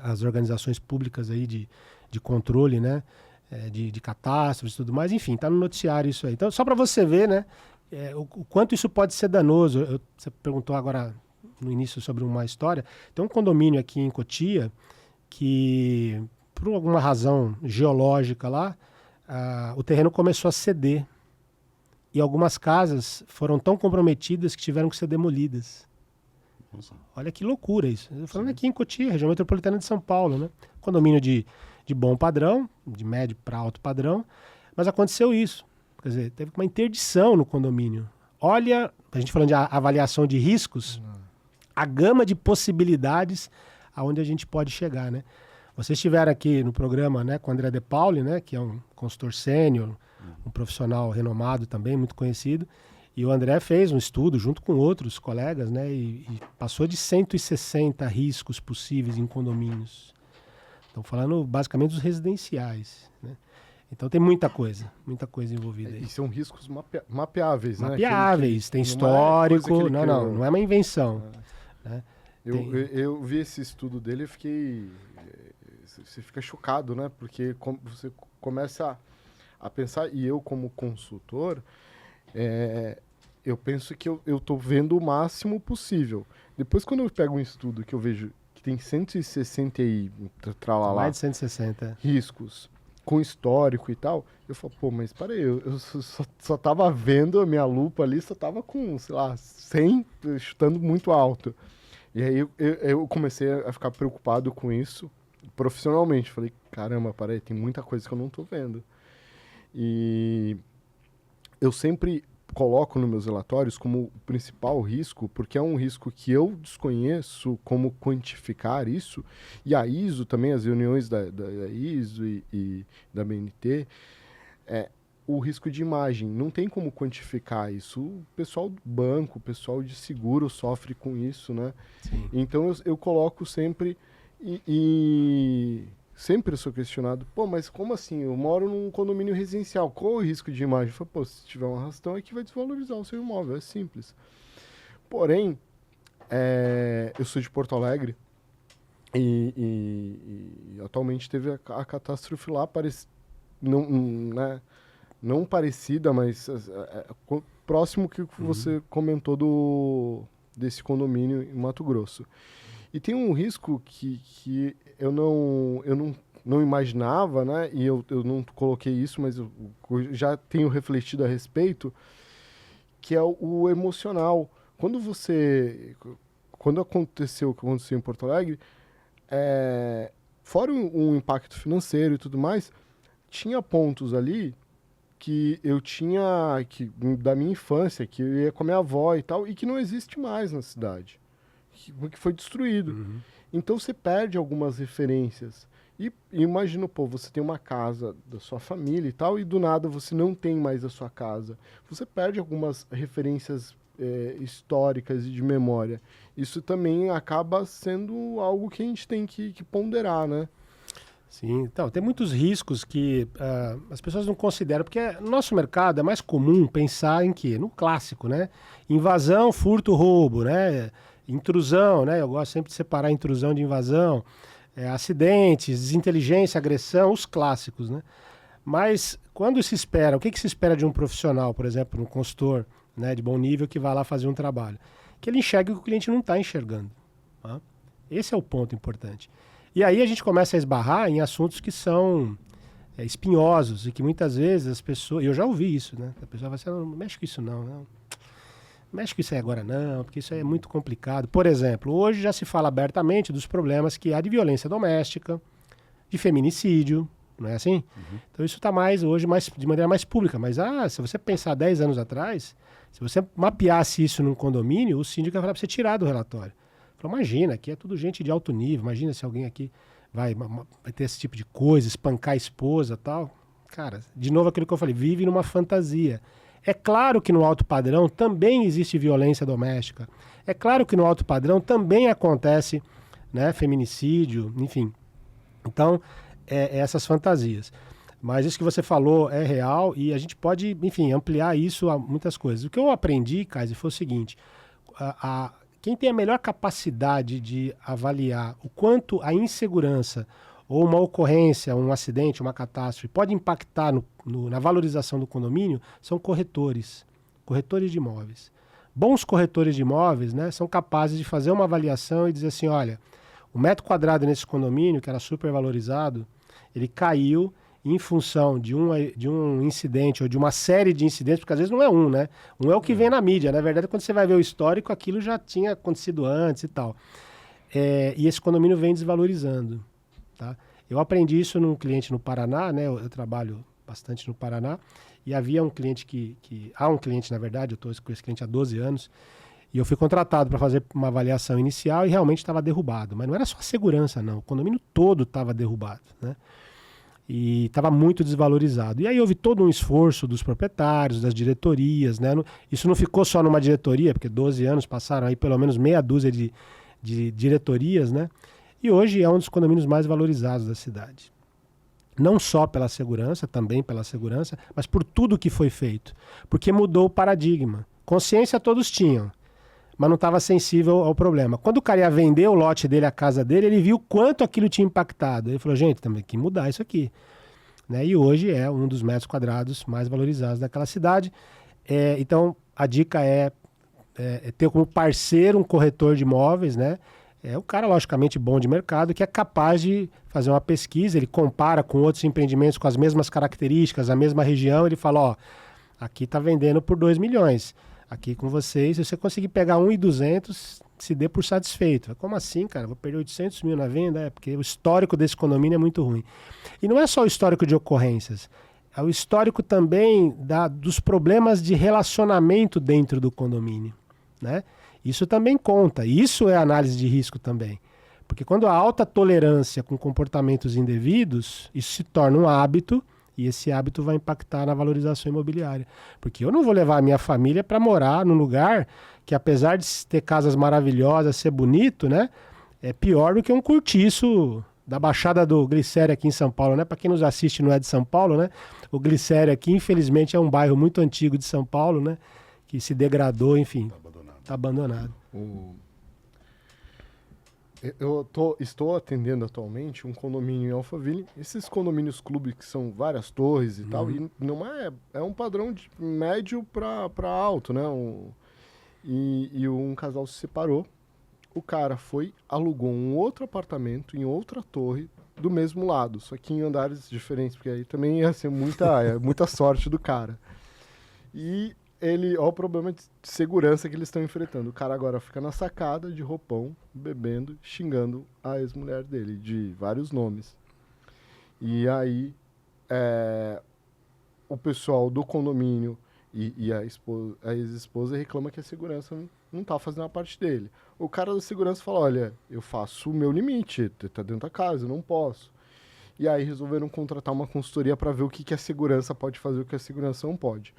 as organizações públicas aí de controle, né? De catástrofes e tudo mais. Enfim, está no noticiário isso aí. Então, só para você ver, né? O quanto isso pode ser danoso. Você perguntou agora no início sobre uma história. Tem um condomínio aqui em Cotia que, por alguma razão geológica lá, o terreno começou a ceder. E algumas casas foram tão comprometidas que tiveram que ser demolidas. Nossa. Olha que loucura isso. Eu falando aqui em Cotia, região metropolitana de São Paulo, né? Condomínio de bom padrão, de médio para alto padrão, mas aconteceu isso. Quer dizer, teve uma interdição no condomínio. Olha, a gente falando de avaliação de riscos, a gama de possibilidades aonde a gente pode chegar, né? Vocês estiveram aqui no programa, né, com o André De Pauli, né, que é um consultor sênior, um profissional renomado também, muito conhecido. E o André fez um estudo junto com outros colegas, né, e passou de 160 riscos possíveis em condomínios. Estamos falando basicamente dos residenciais, né? Então tem muita coisa envolvida aí. E são riscos mapeáveis, né? Mapeáveis, tem histórico, não é uma invenção. Né? Eu vi esse estudo dele e fiquei... Você fica chocado, né? Porque você começa a pensar, e eu como consultor, eu penso que eu estou vendo o máximo possível. Depois, quando eu pego um estudo que eu vejo que tem 160 e tralalá, mais de 160 riscos, com histórico e tal, eu falo, pô, mas peraí, eu só tava vendo a minha lupa ali, só tava com, sei lá, 100, chutando muito alto. E aí eu comecei a ficar preocupado com isso profissionalmente. Falei, caramba, peraí, tem muita coisa que eu não tô vendo. E eu sempre coloco nos meus relatórios como principal risco, porque é um risco que eu desconheço como quantificar isso, e a ISO também, as reuniões da ISO e da BNT, o risco de imagem. Não tem como quantificar isso. O pessoal do banco, o pessoal de seguro sofre com isso, né? Sim. Então eu coloco sempre e sempre eu sou questionado, pô, mas como assim? Eu moro num condomínio residencial, qual o risco de imagem? Eu falo, pô, se tiver um arrastão é que vai desvalorizar o seu imóvel, é simples. Porém, eu sou de Porto Alegre e atualmente teve a catástrofe lá, não parecida, mas próximo que você comentou desse condomínio em Mato Grosso. E tem um risco que eu não imaginava, né? E eu não coloquei isso, mas eu já tenho refletido a respeito, que é o emocional. Quando aconteceu o que aconteceu em Porto Alegre, fora um impacto financeiro e tudo mais, tinha pontos ali que eu tinha, da minha infância, que eu ia com a minha avó e tal, e que não existe mais na cidade, que foi destruído. Uhum. Então você perde algumas referências. E imagina, pô, você tem uma casa da sua família e tal, e do nada você não tem mais a sua casa. Você perde algumas referências históricas e de memória. Isso também acaba sendo algo que a gente tem que ponderar, né? Sim, então, tem muitos riscos que as pessoas não consideram, porque no nosso mercado é mais comum pensar em quê? No clássico, né? Invasão, furto, roubo, né? Intrusão, né? Eu gosto sempre de separar intrusão de invasão, acidentes, desinteligência, agressão, os clássicos, né? Mas quando se espera, o que se espera de um profissional, por exemplo, um consultor, né, de bom nível que vai lá fazer um trabalho? Que ele enxergue o que o cliente não está enxergando. Tá? Esse é o ponto importante. E aí a gente começa a esbarrar em assuntos que são espinhosos e que muitas vezes as pessoas... Eu já ouvi isso, né? A pessoa vai assim, não mexe com isso não mexe com isso aí agora não, porque isso aí é muito complicado. Por exemplo, hoje já se fala abertamente dos problemas que há de violência doméstica, de feminicídio, não é assim? Uhum. Então isso está hoje de maneira mais pública. Mas se você pensar 10 anos atrás, se você mapeasse isso num condomínio, o síndico ia falar para você tirar do relatório. Falou, imagina, aqui é tudo gente de alto nível, imagina se alguém aqui vai ter esse tipo de coisa, espancar a esposa e tal. Cara, de novo aquilo que eu falei, vive numa fantasia. É claro que no alto padrão também existe violência doméstica. É claro que no alto padrão também acontece, né, feminicídio, enfim. Então, essas fantasias. Mas isso que você falou é real e a gente pode, enfim, ampliar isso a muitas coisas. O que eu aprendi, Kaiser, foi o seguinte, quem tem a melhor capacidade de avaliar o quanto a insegurança ou uma ocorrência, um acidente, uma catástrofe pode impactar na valorização do condomínio são corretores de imóveis. Bons corretores de imóveis, né, são capazes de fazer uma avaliação e dizer assim, olha, o metro quadrado nesse condomínio, que era super valorizado, ele caiu em função de um incidente ou de uma série de incidentes, porque às vezes não é um, né? Um é o que vem na mídia. Na verdade, quando você vai ver o histórico, aquilo já tinha acontecido antes e tal. E esse condomínio vem desvalorizando. Tá? Eu aprendi isso num cliente no Paraná, né? Eu trabalho bastante no Paraná, e havia um cliente há um cliente, na verdade, eu estou com esse cliente há 12 anos, e eu fui contratado para fazer uma avaliação inicial e realmente estava derrubado. Mas não era só a segurança, não. O condomínio todo estava derrubado, né? E estava muito desvalorizado. E aí houve todo um esforço dos proprietários, das diretorias, né? Isso não ficou só numa diretoria, porque 12 anos passaram aí pelo menos meia dúzia de diretorias, né? E hoje é um dos condomínios mais valorizados da cidade. Não só pela segurança, também pela segurança, mas por tudo que foi feito. Porque mudou o paradigma. Consciência todos tinham, mas não estava sensível ao problema. Quando o cara ia vender o lote dele, a casa dele, ele viu quanto aquilo tinha impactado. Ele falou, gente, tem que mudar isso aqui. Né? E hoje é um dos metros quadrados mais valorizados daquela cidade. Então, a dica é ter como parceiro um corretor de imóveis, né? É o cara, logicamente, bom de mercado, que é capaz de fazer uma pesquisa, ele compara com outros empreendimentos com as mesmas características, a mesma região, ele fala, ó, aqui está vendendo por 2 milhões. Aqui com vocês, se você conseguir pegar 1.200, se dê por satisfeito. Como assim, cara? Vou perder 800 mil na venda? Porque o histórico desse condomínio é muito ruim. E não é só o histórico de ocorrências, é o histórico também dos problemas de relacionamento dentro do condomínio, né? Isso também conta. Isso é análise de risco também. Porque quando há alta tolerância com comportamentos indevidos, isso se torna um hábito e esse hábito vai impactar na valorização imobiliária. Porque eu não vou levar a minha família para morar num lugar que, apesar de ter casas maravilhosas, ser bonito, né, é pior do que um cortiço da Baixada do Glicério aqui em São Paulo, né? Para quem nos assiste não é de São Paulo, né? O Glicério aqui, infelizmente, é um bairro muito antigo de São Paulo, né? Que se degradou, enfim. Está abandonado. Estou atendendo atualmente um condomínio em Alphaville. Esses condomínios clube que são várias torres e tal, e não é um padrão de médio para alto, né? E um casal se separou. O cara alugou um outro apartamento em outra torre do mesmo lado, só que em andares diferentes, porque aí também ia ser muita sorte do cara. E olha o problema de segurança que eles estão enfrentando. O cara agora fica na sacada de roupão, bebendo, xingando a ex-mulher dele, de vários nomes. E aí, o pessoal do condomínio e a ex-esposa reclama que a segurança não tá fazendo a parte dele. O cara da segurança fala, olha, eu faço o meu limite, tá dentro da casa, eu não posso. E aí resolveram contratar uma consultoria para ver o que a segurança pode fazer e o que a segurança não pode.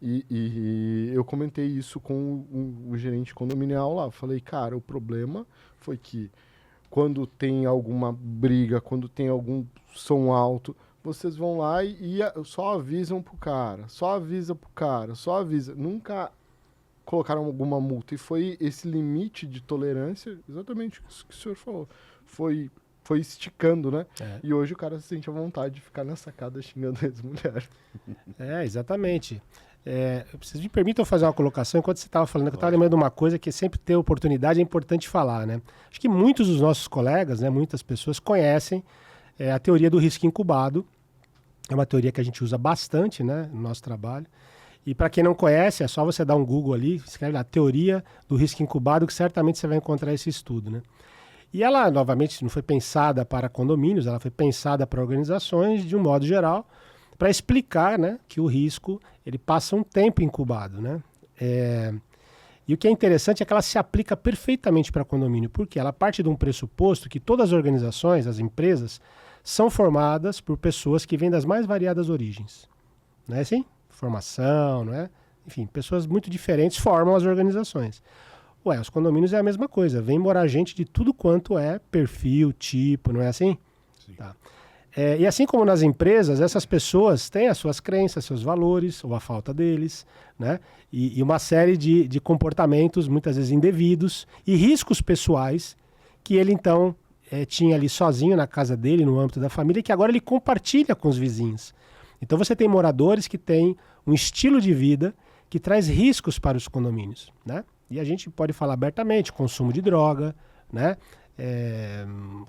E eu comentei isso com o gerente condominial lá. Falei, cara, o problema foi que quando tem alguma briga, quando tem algum som alto, vocês vão lá e só avisam pro cara, só avisa pro cara, só avisa. Nunca colocaram alguma multa. E foi esse limite de tolerância, exatamente isso que o senhor falou, foi esticando, né? E hoje o cara se sente à vontade de ficar na sacada xingando a ex-mulher. Exatamente. Vocês me permitam fazer uma colocação enquanto você estava falando, que eu estava lembrando de uma coisa que sempre ter oportunidade é importante falar, né? Acho que muitos dos nossos colegas, né, muitas pessoas conhecem a teoria do risco incubado. É uma teoria que a gente usa bastante, né, no nosso trabalho. E para quem não conhece, é só você dar um Google ali, escreve lá, teoria do risco incubado, que certamente você vai encontrar esse estudo, né? E ela, novamente, não foi pensada para condomínios, ela foi pensada para organizações, de um modo geral, para explicar, né, que o risco ele passa um tempo incubado, né? E o que é interessante é que ela se aplica perfeitamente para condomínio, porque ela parte de um pressuposto que todas as organizações, as empresas, são formadas por pessoas que vêm das mais variadas origens. Não é assim? Formação, não é? Enfim, pessoas muito diferentes formam as organizações. Os condomínios é a mesma coisa, vem morar gente de tudo quanto é perfil, tipo, não é assim? Sim. Tá. E assim como nas empresas, essas pessoas têm as suas crenças, seus valores, ou a falta deles, né? E uma série de comportamentos, muitas vezes indevidos, e riscos pessoais que ele, então, tinha ali sozinho na casa dele, no âmbito da família, que agora ele compartilha com os vizinhos. Então você tem moradores que têm um estilo de vida que traz riscos para os condomínios, né? E a gente pode falar abertamente, consumo de droga, né?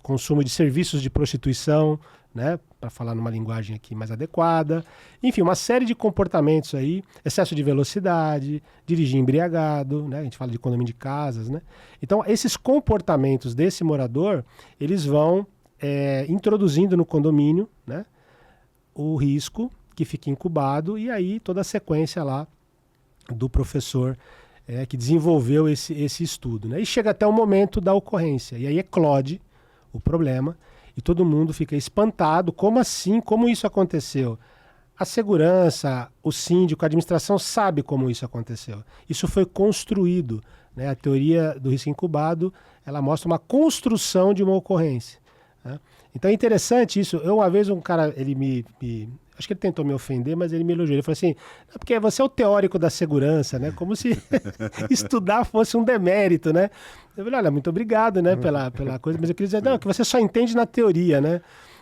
Consumo de serviços de prostituição, né? Para falar numa linguagem aqui mais adequada. Enfim, uma série de comportamentos aí, excesso de velocidade, dirigir embriagado, né? A gente fala de condomínio de casas, né? Então, esses comportamentos desse morador, eles vão introduzindo no condomínio, né, o risco que fica incubado e aí toda a sequência lá do professor que desenvolveu esse estudo, né? E chega até o momento da ocorrência. E aí eclode o problema e todo mundo fica espantado. Como assim? Como isso aconteceu? A segurança, o síndico, a administração sabe como isso aconteceu. Isso foi construído, né? A teoria do risco incubado, ela mostra uma construção de uma ocorrência, né? Então é interessante isso. Uma vez um cara, ele acho que ele tentou me ofender, mas ele me elogiou. Ele falou assim, porque você é o teórico da segurança, né? Como se estudar fosse um demérito, né? Eu falei, olha, muito obrigado, né, pela coisa, mas eu queria dizer, não, que você só entende na teoria, né?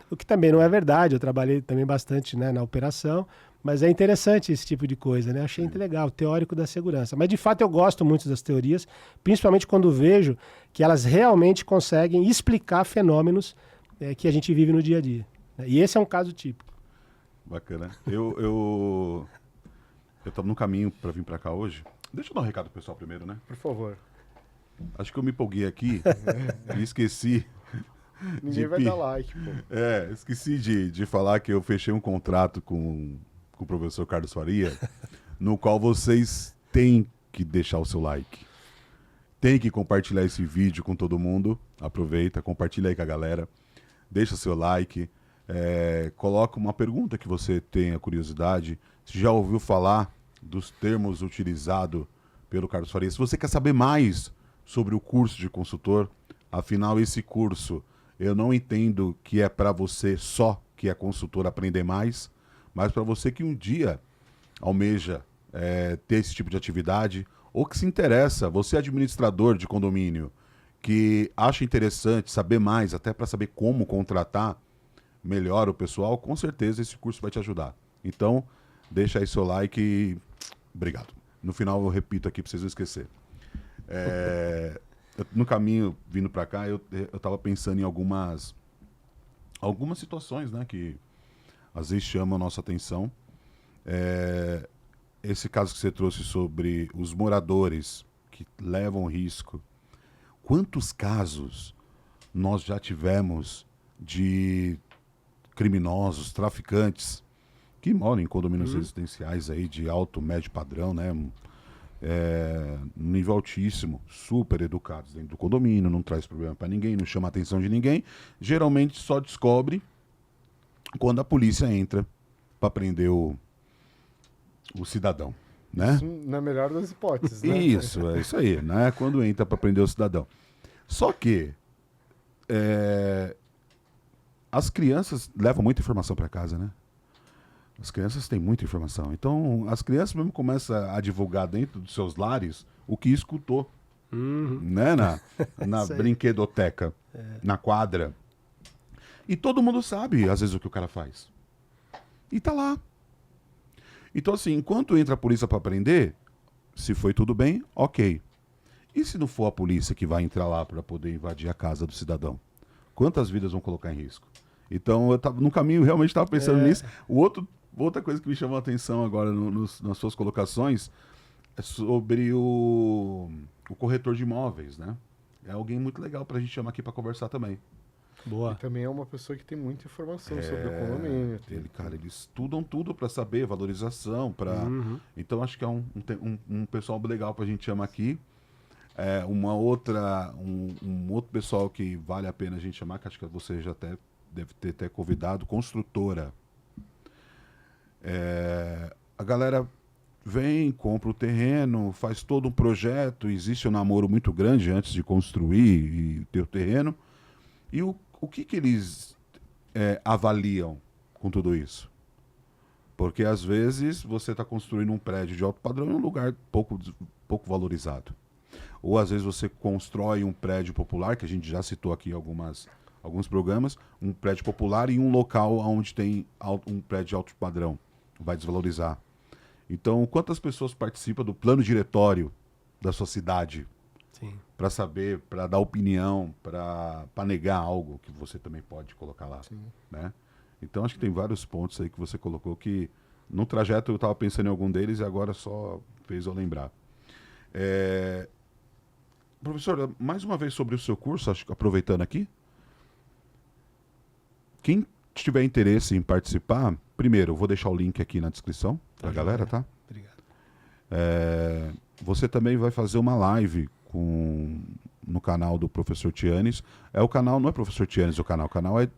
O que também não é verdade, eu trabalhei também bastante, né, na operação, mas é interessante esse tipo de coisa, né? Achei muito legal, teórico da segurança. Mas, de fato, eu gosto muito das teorias, principalmente quando vejo que elas realmente conseguem explicar fenômenos que a gente vive no dia a dia. E esse é um caso típico. Bacana. Eu tô no caminho para vir para cá hoje. Deixa eu dar um recado pro pessoal primeiro, né? Por favor. Acho que eu me empolguei aqui e esqueci. Ninguém vai dar like, pô. Esqueci de falar que eu fechei um contrato com o professor Carlos Faria, no qual vocês têm que deixar o seu like. Tem que compartilhar esse vídeo com todo mundo. Aproveita, compartilha aí com a galera. Deixa seu like. Coloca uma pergunta que você tenha curiosidade. Se já ouviu falar dos termos utilizados pelo Carlos Faria. Se você quer saber mais sobre o curso de consultor, afinal esse curso eu não entendo que é para você só que é consultor aprender mais, mas para você que um dia almeja ter esse tipo de atividade ou que se interessa, você é administrador de condomínio, que acha interessante saber mais, até para saber como contratar melhor o pessoal, com certeza esse curso vai te ajudar. Então, deixa aí seu like e obrigado. No final eu repito aqui para vocês não esquecerem. No caminho, vindo para cá, eu estava pensando em algumas situações, né, que às vezes chamam a nossa atenção. esse caso que você trouxe sobre os moradores que levam risco, quantos casos nós já tivemos de criminosos, traficantes, que moram em condomínios residenciais aí de alto, médio padrão, né? Nível altíssimo, super educados dentro do condomínio, não traz problema para ninguém, não chama a atenção de ninguém. Geralmente só descobre quando a polícia entra para prender o cidadão, né? Isso na melhor das hipóteses, né? Isso, é isso aí, né? Quando entra para prender o cidadão. Só que as crianças levam muita informação para casa, né? As crianças têm muita informação. Então, as crianças mesmo começam a divulgar dentro dos seus lares o que escutou, né? Na brinquedoteca, na quadra. E todo mundo sabe, às vezes, o que o cara faz. E tá lá. Então, assim, enquanto entra a polícia para prender, se foi tudo bem, ok. E se não for a polícia que vai entrar lá para poder invadir a casa do cidadão? Quantas vidas vão colocar em risco? Então, eu tava, no caminho, realmente estava pensando nisso. Outra coisa que me chamou a atenção agora nas suas colocações é sobre o corretor de imóveis, né? É alguém muito legal para a gente chamar aqui para conversar também. Boa. E também é uma pessoa que tem muita informação sobre o condomínio. Eles estudam tudo para saber, valorização, para... Então, acho que é um pessoal legal para a gente chamar aqui. Um outro pessoal que vale a pena a gente chamar, que acho que você já deve ter até convidado, construtora. A galera vem, compra o terreno, faz todo um projeto, existe um namoro muito grande antes de construir e ter o terreno. E o que eles avaliam com tudo isso? Porque às vezes você está construindo um prédio de alto padrão em um lugar pouco valorizado. Ou às vezes você constrói um prédio popular, que a gente já citou aqui em alguns programas, um prédio popular em um local onde tem um prédio de alto padrão. Vai desvalorizar. Então, quantas pessoas participam do plano diretório da sua cidade? Para saber, para dar opinião, para negar algo que você também pode colocar lá. Né? Então, acho que tem vários pontos aí que você colocou que no trajeto eu estava pensando em algum deles e agora só fez eu lembrar. Professor, mais uma vez sobre o seu curso, acho que aproveitando aqui. Quem tiver interesse em participar, primeiro, eu vou deixar o link aqui na descrição para a galera, tá? Obrigado. Você também vai fazer uma live no canal do Professor Tianes. O canal não é Professor Tianes, o canal é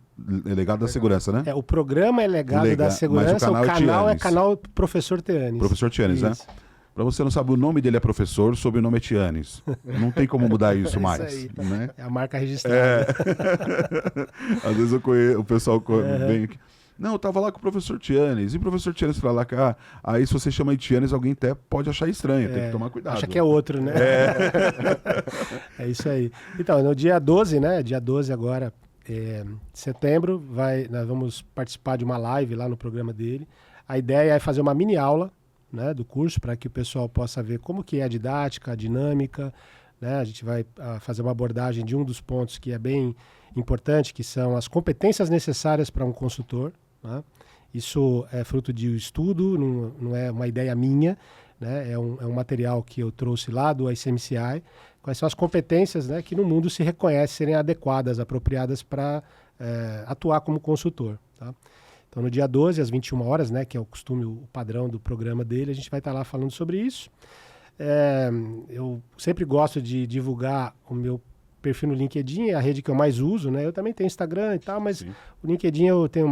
Legado da Segurança, né? O programa é Legado da Segurança, mas o canal é canal Professor Tianes. Professor Tianes, né? Para você não sabe, o nome dele é professor, o sobrenome é Tianes. Não tem como mudar isso mais. Isso aí. Né? É a marca registrada. Às vezes o pessoal vem aqui. Não, eu tava lá com o professor Tianes. E o professor Tianes fala cá, aí se você chama de Tianes, alguém até pode achar estranho, tem que tomar cuidado. Acha que é outro, né? É isso aí. Então, no dia 12, né? Dia 12 agora, de setembro, nós vamos participar de uma live lá no programa dele. A ideia é fazer uma mini aula, né, do curso, para que o pessoal possa ver como que é a didática, a dinâmica, né? A gente vai fazer uma abordagem de um dos pontos que é bem importante, que são as competências necessárias para um consultor. Né? Isso é fruto de estudo, não é uma ideia minha, né? É um material que eu trouxe lá do ICMCI. Quais são as competências, né, que no mundo se reconhece serem adequadas, apropriadas para atuar como consultor. Tá? Então, no dia 12, às 21 horas, né, que é o costume, o padrão do programa dele, a gente vai estar lá falando sobre isso. Eu sempre gosto de divulgar o meu perfil no LinkedIn, é a rede que eu mais uso, né? Eu também tenho Instagram e tal, mas Sim. O LinkedIn eu tenho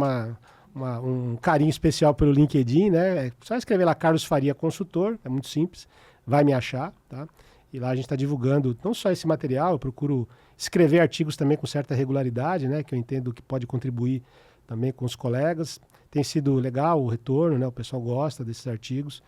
um carinho especial pelo LinkedIn, né? É só escrever lá Carlos Faria Consultor, é muito simples, vai me achar, tá? E lá a gente está divulgando não só esse material, eu procuro escrever artigos também com certa regularidade, né? Que eu entendo que pode contribuir também com os colegas. Tem sido legal o retorno, né? O pessoal gosta desses artigos.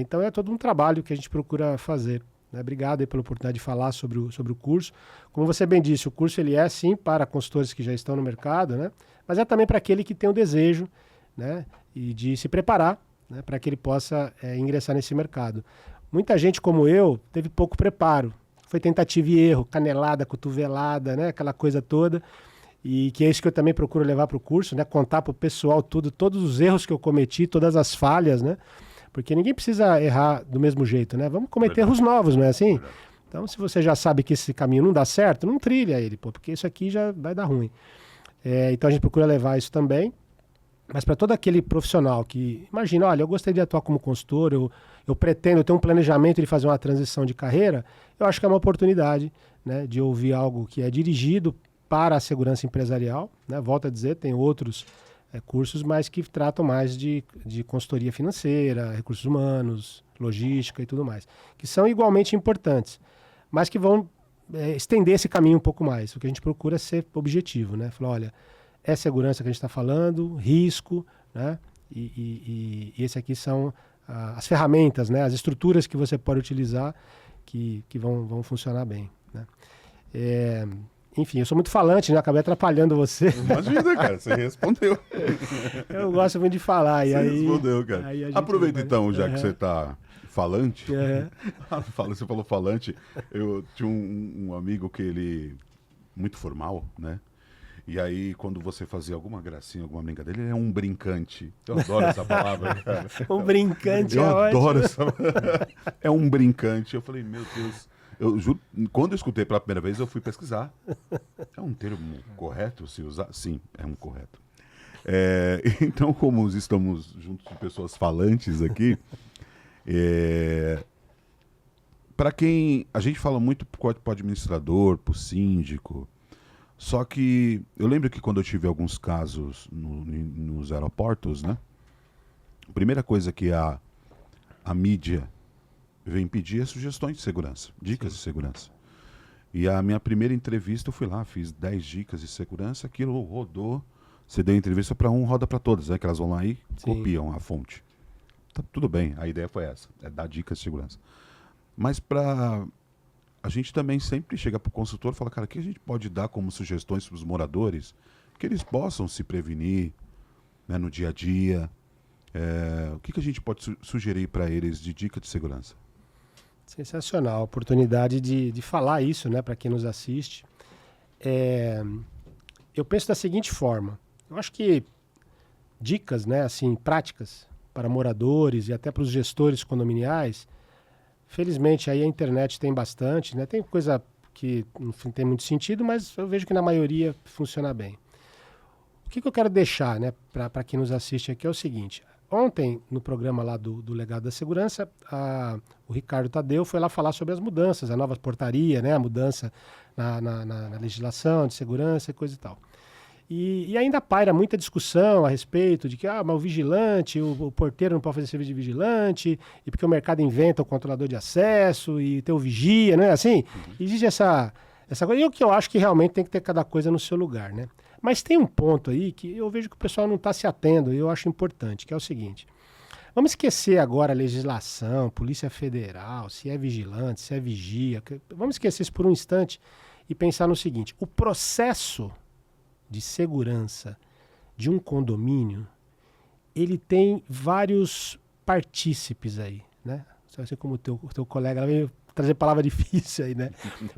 Então é todo um trabalho que a gente procura fazer. Né? Obrigado aí pela oportunidade de falar sobre o curso. Como você bem disse, o curso ele é sim para consultores que já estão no mercado, né? Mas é também para aquele que tem o desejo, né, e de se preparar, né, para que ele possa ingressar nesse mercado. Muita gente como eu teve pouco preparo. Foi tentativa e erro, canelada, cotovelada, né, aquela coisa toda. E que é isso que eu também procuro levar para o curso, né? Contar para o pessoal todos os erros que eu cometi, todas as falhas, né? Porque ninguém precisa errar do mesmo jeito, né? Vamos cometer erros novos, não é assim? Então, se você já sabe que esse caminho não dá certo, não trilha ele, porque isso aqui já vai dar ruim. Então, a gente procura levar isso também. Mas para todo aquele profissional que, imagina, olha, eu gostaria de atuar como consultor, eu pretendo ter um planejamento de fazer uma transição de carreira, eu acho que é uma oportunidade, né, de ouvir algo que é dirigido para a segurança empresarial, né? Volto a dizer, tem outros cursos, mas que tratam mais de consultoria financeira, recursos humanos, logística e tudo mais, que são igualmente importantes, mas que vão estender esse caminho um pouco mais. O que a gente procura é ser objetivo, né? Falar, olha, é segurança que a gente está falando, risco, né? E esse aqui são as ferramentas, né? As estruturas que você pode utilizar que vão funcionar bem, né? Enfim, eu sou muito falante, né? Acabei atrapalhando você. Imagina, cara, você respondeu. Eu gosto muito de falar. Você respondeu, cara. Aproveita então, já que você está falante. Você falou falante. Eu tinha um amigo que ele... muito formal, né? E aí, quando você fazia alguma gracinha, alguma brincadeira, ele é um brincante. Eu adoro essa palavra, cara. Um brincante, eu adoro essa. É um brincante. Eu falei, meu Deus. Eu juro, quando eu escutei pela primeira vez, eu fui pesquisar. É um termo correto se usar? Sim, é um correto. Então, como estamos juntos de pessoas falantes aqui, para quem... A gente fala muito para o administrador, para o síndico. Só que eu lembro que quando eu tive alguns casos nos aeroportos, né? A primeira coisa que a mídia vem pedir é sugestões de segurança, dicas de segurança. E a minha primeira entrevista, eu fui lá, fiz 10 dicas de segurança, aquilo rodou. Você deu entrevista para um, roda para todas, né? Que elas vão lá e copiam a fonte. Tá, tudo bem, a ideia foi essa, é dar dicas de segurança. Mas a gente também sempre chega para o consultor e fala, cara, o que a gente pode dar como sugestões para os moradores que eles possam se prevenir, né, no dia a dia? O que a gente pode sugerir para eles de dica de segurança? Sensacional, a oportunidade de falar isso, né, para quem nos assiste. Eu penso da seguinte forma, eu acho que dicas, né, assim, práticas para moradores e até para os gestores condominiais, felizmente aí a internet tem bastante, né, tem coisa que não tem muito sentido, mas eu vejo que na maioria funciona bem. O que eu quero deixar, né, para quem nos assiste aqui é o seguinte. Ontem, no programa lá do Legado da Segurança, o Ricardo Tadeu foi lá falar sobre as mudanças, a nova portaria, né, a mudança na legislação de segurança e coisa e tal. E ainda paira muita discussão a respeito de que mas o vigilante, o porteiro não pode fazer serviço de vigilante, e porque o mercado inventa o controlador de acesso e tem o vigia, não é assim? Existe essa coisa, e o que eu acho que realmente tem que ter cada coisa no seu lugar, né? Mas tem um ponto aí que eu vejo que o pessoal não está se atendo e eu acho importante, que é o seguinte. Vamos esquecer agora a legislação, Polícia Federal, se é vigilante, se é vigia. Vamos esquecer isso por um instante e pensar no seguinte. O processo de segurança de um condomínio, ele tem vários partícipes aí, né? Assim como o teu colega, ela veio trazer palavra difícil aí, né?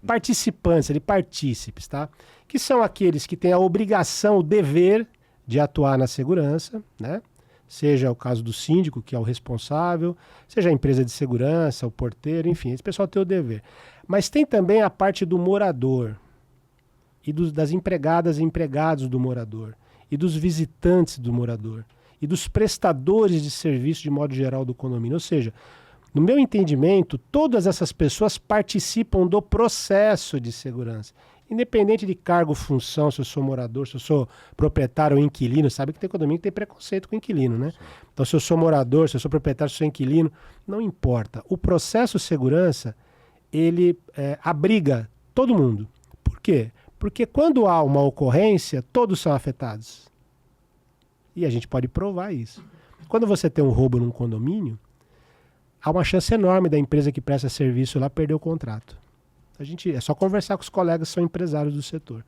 Participantes, partícipes, tá? Que são aqueles que têm a obrigação, o dever de atuar na segurança, né? Seja o caso do síndico, que é o responsável, seja a empresa de segurança, o porteiro, enfim, esse pessoal tem o dever. Mas tem também a parte do morador e das empregadas e empregados do morador e dos visitantes do morador e dos prestadores de serviço de modo geral do condomínio. Ou seja, no meu entendimento, todas essas pessoas participam do processo de segurança. Independente de cargo, função, se eu sou morador, se eu sou proprietário ou inquilino, sabe que tem condomínio que tem preconceito com inquilino, né? Então, se eu sou morador, se eu sou proprietário, se eu sou inquilino, não importa. O processo de segurança, ele abriga todo mundo. Por quê? Porque quando há uma ocorrência, todos são afetados. E a gente pode provar isso. Quando você tem um roubo num condomínio, há uma chance enorme da empresa que presta serviço lá perder o contrato. É só conversar com os colegas que são empresários do setor.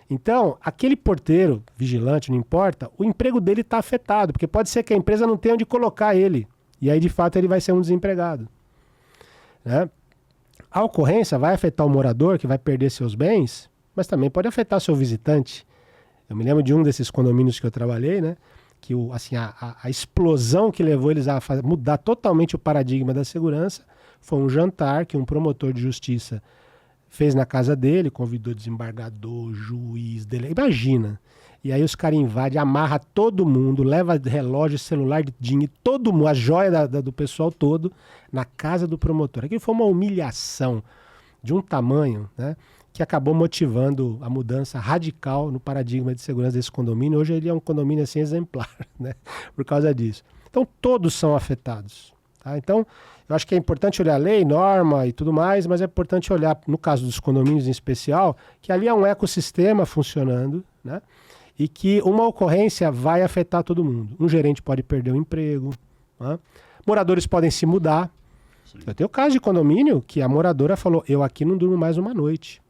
Então, aquele porteiro, vigilante, não importa, o emprego dele está afetado, porque pode ser que a empresa não tenha onde colocar ele. E aí, de fato, ele vai ser um desempregado. Né? A ocorrência vai afetar o morador, que vai perder seus bens, mas também pode afetar seu visitante. Eu me lembro de um desses condomínios que eu trabalhei, né? que a explosão que levou eles a mudar totalmente o paradigma da segurança foi um jantar que um promotor de justiça fez na casa dele, convidou desembargador, juiz, imagina. E aí os caras invadem, amarra todo mundo, leva relógio, celular, dinheiro, todo mundo, a joia do pessoal todo, na casa do promotor. Aquilo foi uma humilhação de um tamanho, né, que acabou motivando a mudança radical no paradigma de segurança desse condomínio. Hoje ele é um condomínio assim exemplar, né, por causa disso. Então todos são afetados. Tá? Então eu acho que é importante olhar a lei, norma e tudo mais, mas é importante olhar, no caso dos condomínios em especial, que ali é um ecossistema funcionando, né? E que uma ocorrência vai afetar todo mundo. Um gerente pode perder o emprego, né? Moradores podem se mudar. Sim. Eu tenho o caso de condomínio que a moradora falou, eu aqui não durmo mais uma noite.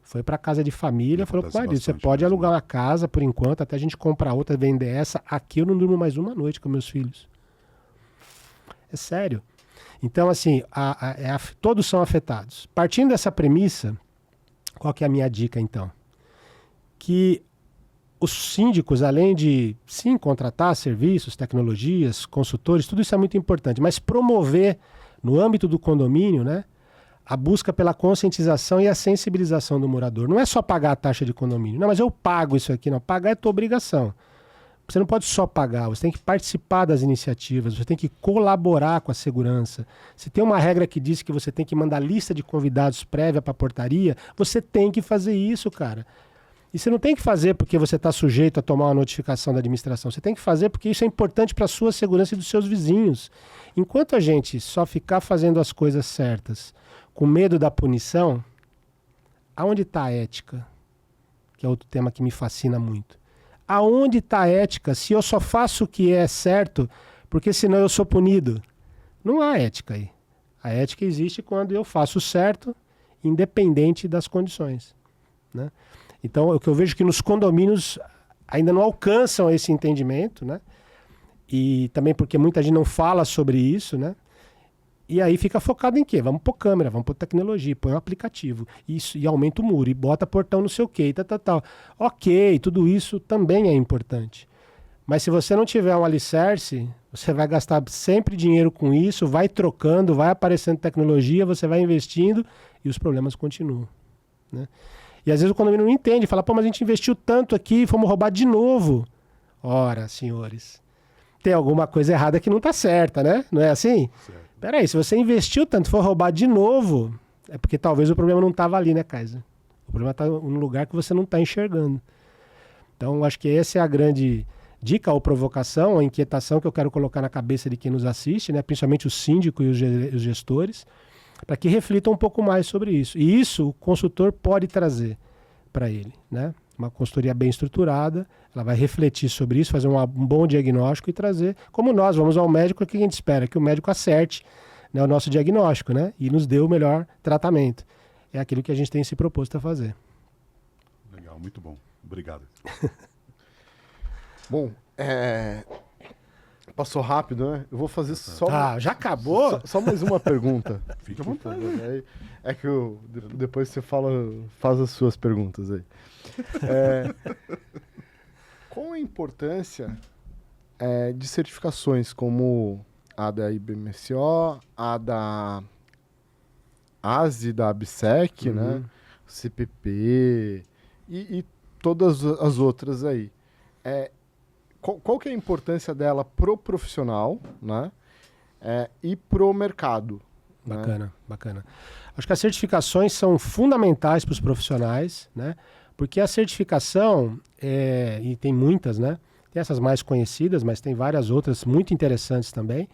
Foi para casa de família, falou pro marido, você pode alugar uma casa por enquanto, até a gente comprar outra, vender essa, aqui eu não durmo mais uma noite com meus filhos. É sério. Então, assim, todos são afetados. Partindo dessa premissa, qual que é a minha dica, então? Que os síndicos, além de, sim, contratar serviços, tecnologias, consultores, tudo isso é muito importante, mas promover, no âmbito do condomínio, né, a busca pela conscientização e a sensibilização do morador. Não é só pagar a taxa de condomínio. Não, mas eu pago isso aqui. Não, pagar é tua obrigação. Você não pode só pagar, você tem que participar das iniciativas, você tem que colaborar com a segurança. Se tem uma regra que diz que você tem que mandar lista de convidados prévia para a portaria, você tem que fazer isso, cara. E você não tem que fazer porque você está sujeito a tomar uma notificação da administração. Você tem que fazer porque isso é importante para a sua segurança e dos seus vizinhos. Enquanto a gente só ficar fazendo as coisas certas com medo da punição, aonde está a ética? Que é outro tema que me fascina muito. Aonde está a ética se eu só faço o que é certo porque senão eu sou punido? Não há ética aí. A ética existe quando eu faço o certo independente das condições, né? Então, o que eu vejo que nos condomínios ainda não alcançam esse entendimento, né? E também porque muita gente não fala sobre isso, né? E aí fica focado em quê? Vamos pôr câmera, vamos pôr tecnologia, põe um aplicativo, isso, e aumenta o muro, e bota portão não sei o quê, tal. Ok, tudo isso também é importante. Mas se você não tiver um alicerce, você vai gastar sempre dinheiro com isso, vai trocando, vai aparecendo tecnologia, você vai investindo e os problemas continuam, né? E às vezes o condomínio não entende, fala, pô, mas a gente investiu tanto aqui, fomos roubar de novo. Ora, senhores, tem alguma coisa errada que não está certa, né? Não é assim? Certo. Peraí, se você investiu tanto, for roubar de novo, é porque talvez o problema não estava ali, né, Kaiser? O problema está num lugar que você não está enxergando. Então, acho que essa é a grande dica ou provocação, ou inquietação que eu quero colocar na cabeça de quem nos assiste, né? Principalmente o síndico e os gestores, para que reflitam um pouco mais sobre isso. E isso o consultor pode trazer para ele, né? Uma consultoria bem estruturada, ela vai refletir sobre isso, fazer um bom diagnóstico e trazer, como nós vamos ao médico, o que a gente espera? Que o médico acerte, né, o nosso diagnóstico, né? E nos dê o melhor tratamento. É aquilo que a gente tem se proposto a fazer. Legal, muito bom. Obrigado. Bom, passou rápido, né? Eu vou fazer só... já acabou? Só mais uma pergunta. Fique à vontade. É que depois você faz as suas perguntas aí. Qual a importância de certificações como a da IBMSO, a da ASE, da ABSEC, né? CPP e todas as outras aí? Qual que é a importância dela pro profissional, né? E pro mercado? Bacana, né? Bacana. Acho que as certificações são fundamentais para os profissionais, né? Porque a certificação, e tem muitas, né? Tem essas mais conhecidas, mas tem várias outras muito interessantes também.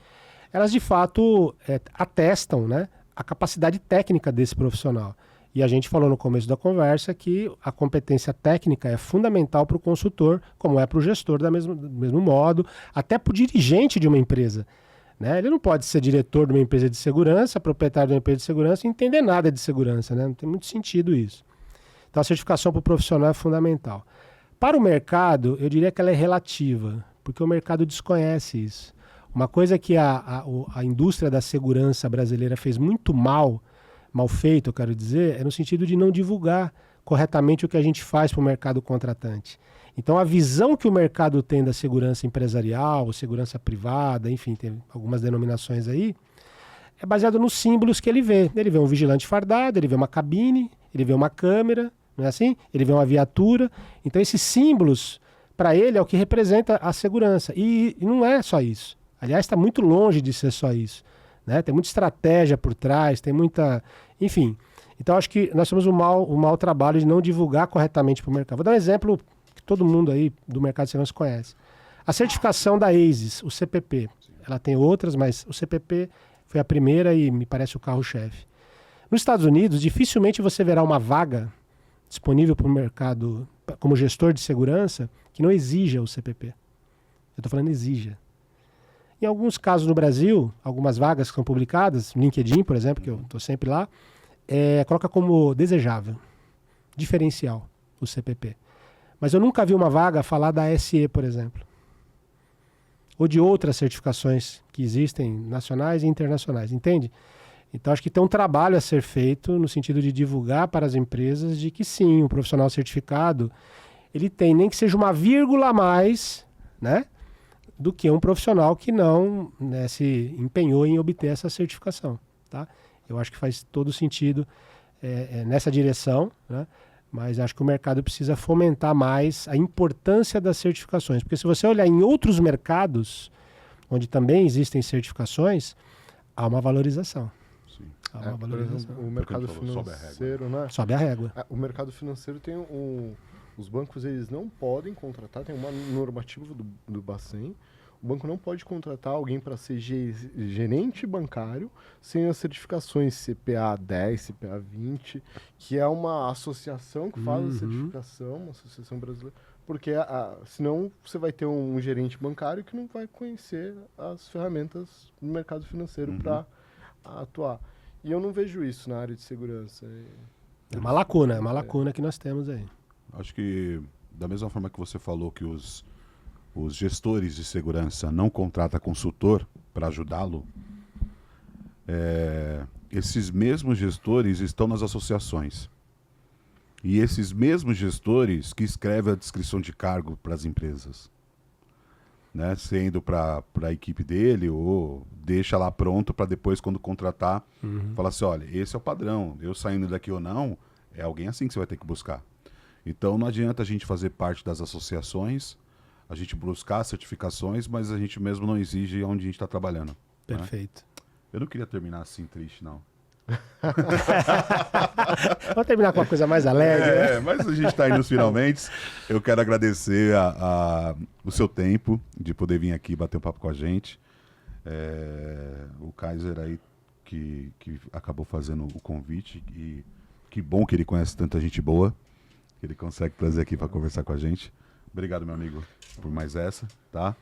Elas, de fato, atestam, né, a capacidade técnica desse profissional. E a gente falou no começo da conversa que a competência técnica é fundamental para o consultor, como é para o gestor do mesmo modo, até para o dirigente de uma empresa, né? Ele não pode ser diretor de uma empresa de segurança, proprietário de uma empresa de segurança e entender nada de segurança, né? Não tem muito sentido isso. Então a certificação para o profissional é fundamental. Para o mercado, eu diria que ela é relativa, porque o mercado desconhece isso. Uma coisa que a indústria da segurança brasileira fez muito mal feito, eu quero dizer, é no sentido de não divulgar corretamente o que a gente faz para o mercado contratante. Então, a visão que o mercado tem da segurança empresarial, segurança privada, enfim, tem algumas denominações aí, é baseado nos símbolos que ele vê. Ele vê um vigilante fardado, ele vê uma cabine, ele vê uma câmera, não é assim? Ele vê uma viatura. Então, esses símbolos, para ele, é o que representa a segurança. E não é só isso. Aliás, está muito longe de ser só isso, né? Tem muita estratégia por trás, tem muita... Enfim, então acho que nós temos o mau trabalho de não divulgar corretamente para o mercado. Vou dar um exemplo que todo mundo aí do mercado de segurança conhece. A certificação da ASIS, o CPP. Ela tem outras, mas o CPP foi a primeira e me parece o carro-chefe. Nos Estados Unidos, dificilmente você verá uma vaga disponível para o mercado como gestor de segurança que não exija o CPP. Eu estou falando exija. Em alguns casos no Brasil, algumas vagas que são publicadas, LinkedIn, por exemplo, que eu estou sempre lá, coloca como desejável, diferencial, o CPP. Mas eu nunca vi uma vaga falar da SE, por exemplo. Ou de outras certificações que existem, nacionais e internacionais, entende? Então acho que tem um trabalho a ser feito no sentido de divulgar para as empresas de que sim, um profissional certificado, ele tem nem que seja uma vírgula a mais, né? Do que um profissional que não, né, se empenhou em obter essa certificação, tá? Eu acho que faz todo sentido nessa direção, né? Mas acho que o mercado precisa fomentar mais a importância das certificações, porque se você olhar em outros mercados, onde também existem certificações, há uma valorização. Sim. Por exemplo, o mercado financeiro, né? Sobe a régua. O mercado financeiro tem os bancos, eles não podem contratar, tem uma normativa do Bacen, o banco não pode contratar alguém para ser gerente bancário sem as certificações CPA 10, CPA 20, que é uma associação que faz a certificação, uma associação brasileira, porque senão você vai ter um gerente bancário que não vai conhecer as ferramentas do mercado financeiro para atuar. E eu não vejo isso na área de segurança. É uma lacuna que nós temos aí. Acho que, da mesma forma que você falou que os gestores de segurança não contratam consultor para ajudá-lo, esses mesmos gestores estão nas associações. E esses mesmos gestores que escrevem a descrição de cargo para as empresas, né? Sendo para a equipe dele ou deixa lá pronto para depois, quando contratar, falar assim, olha, esse é o padrão, eu saindo daqui ou não, é alguém assim que você vai ter que buscar. Então não adianta a gente fazer parte das associações, a gente buscar certificações, mas a gente mesmo não exige onde a gente está trabalhando. Perfeito. Né? Eu não queria terminar assim triste, não. Vamos terminar com uma coisa mais alegre. Né? Mas a gente está aí nos finalmente. Eu quero agradecer o seu tempo de poder vir aqui bater um papo com a gente. O Kaiser aí que acabou fazendo o convite e que bom que ele conhece tanta gente boa, que ele consegue trazer aqui para conversar com a gente. Obrigado, meu amigo, por mais essa, tá?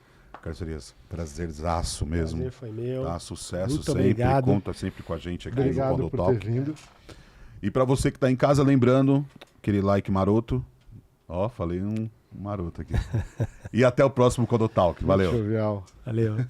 Carcerias, prazerzaço mesmo. Prazer foi meu. Tá? Sucesso Muito sempre, conta conta sempre com a gente aqui no Condo por Talk. ter vindo. E para você que tá em casa, lembrando, aquele like maroto. Ó, falei um maroto aqui. E até o próximo Condo Talk. Valeu. Jovial. Valeu.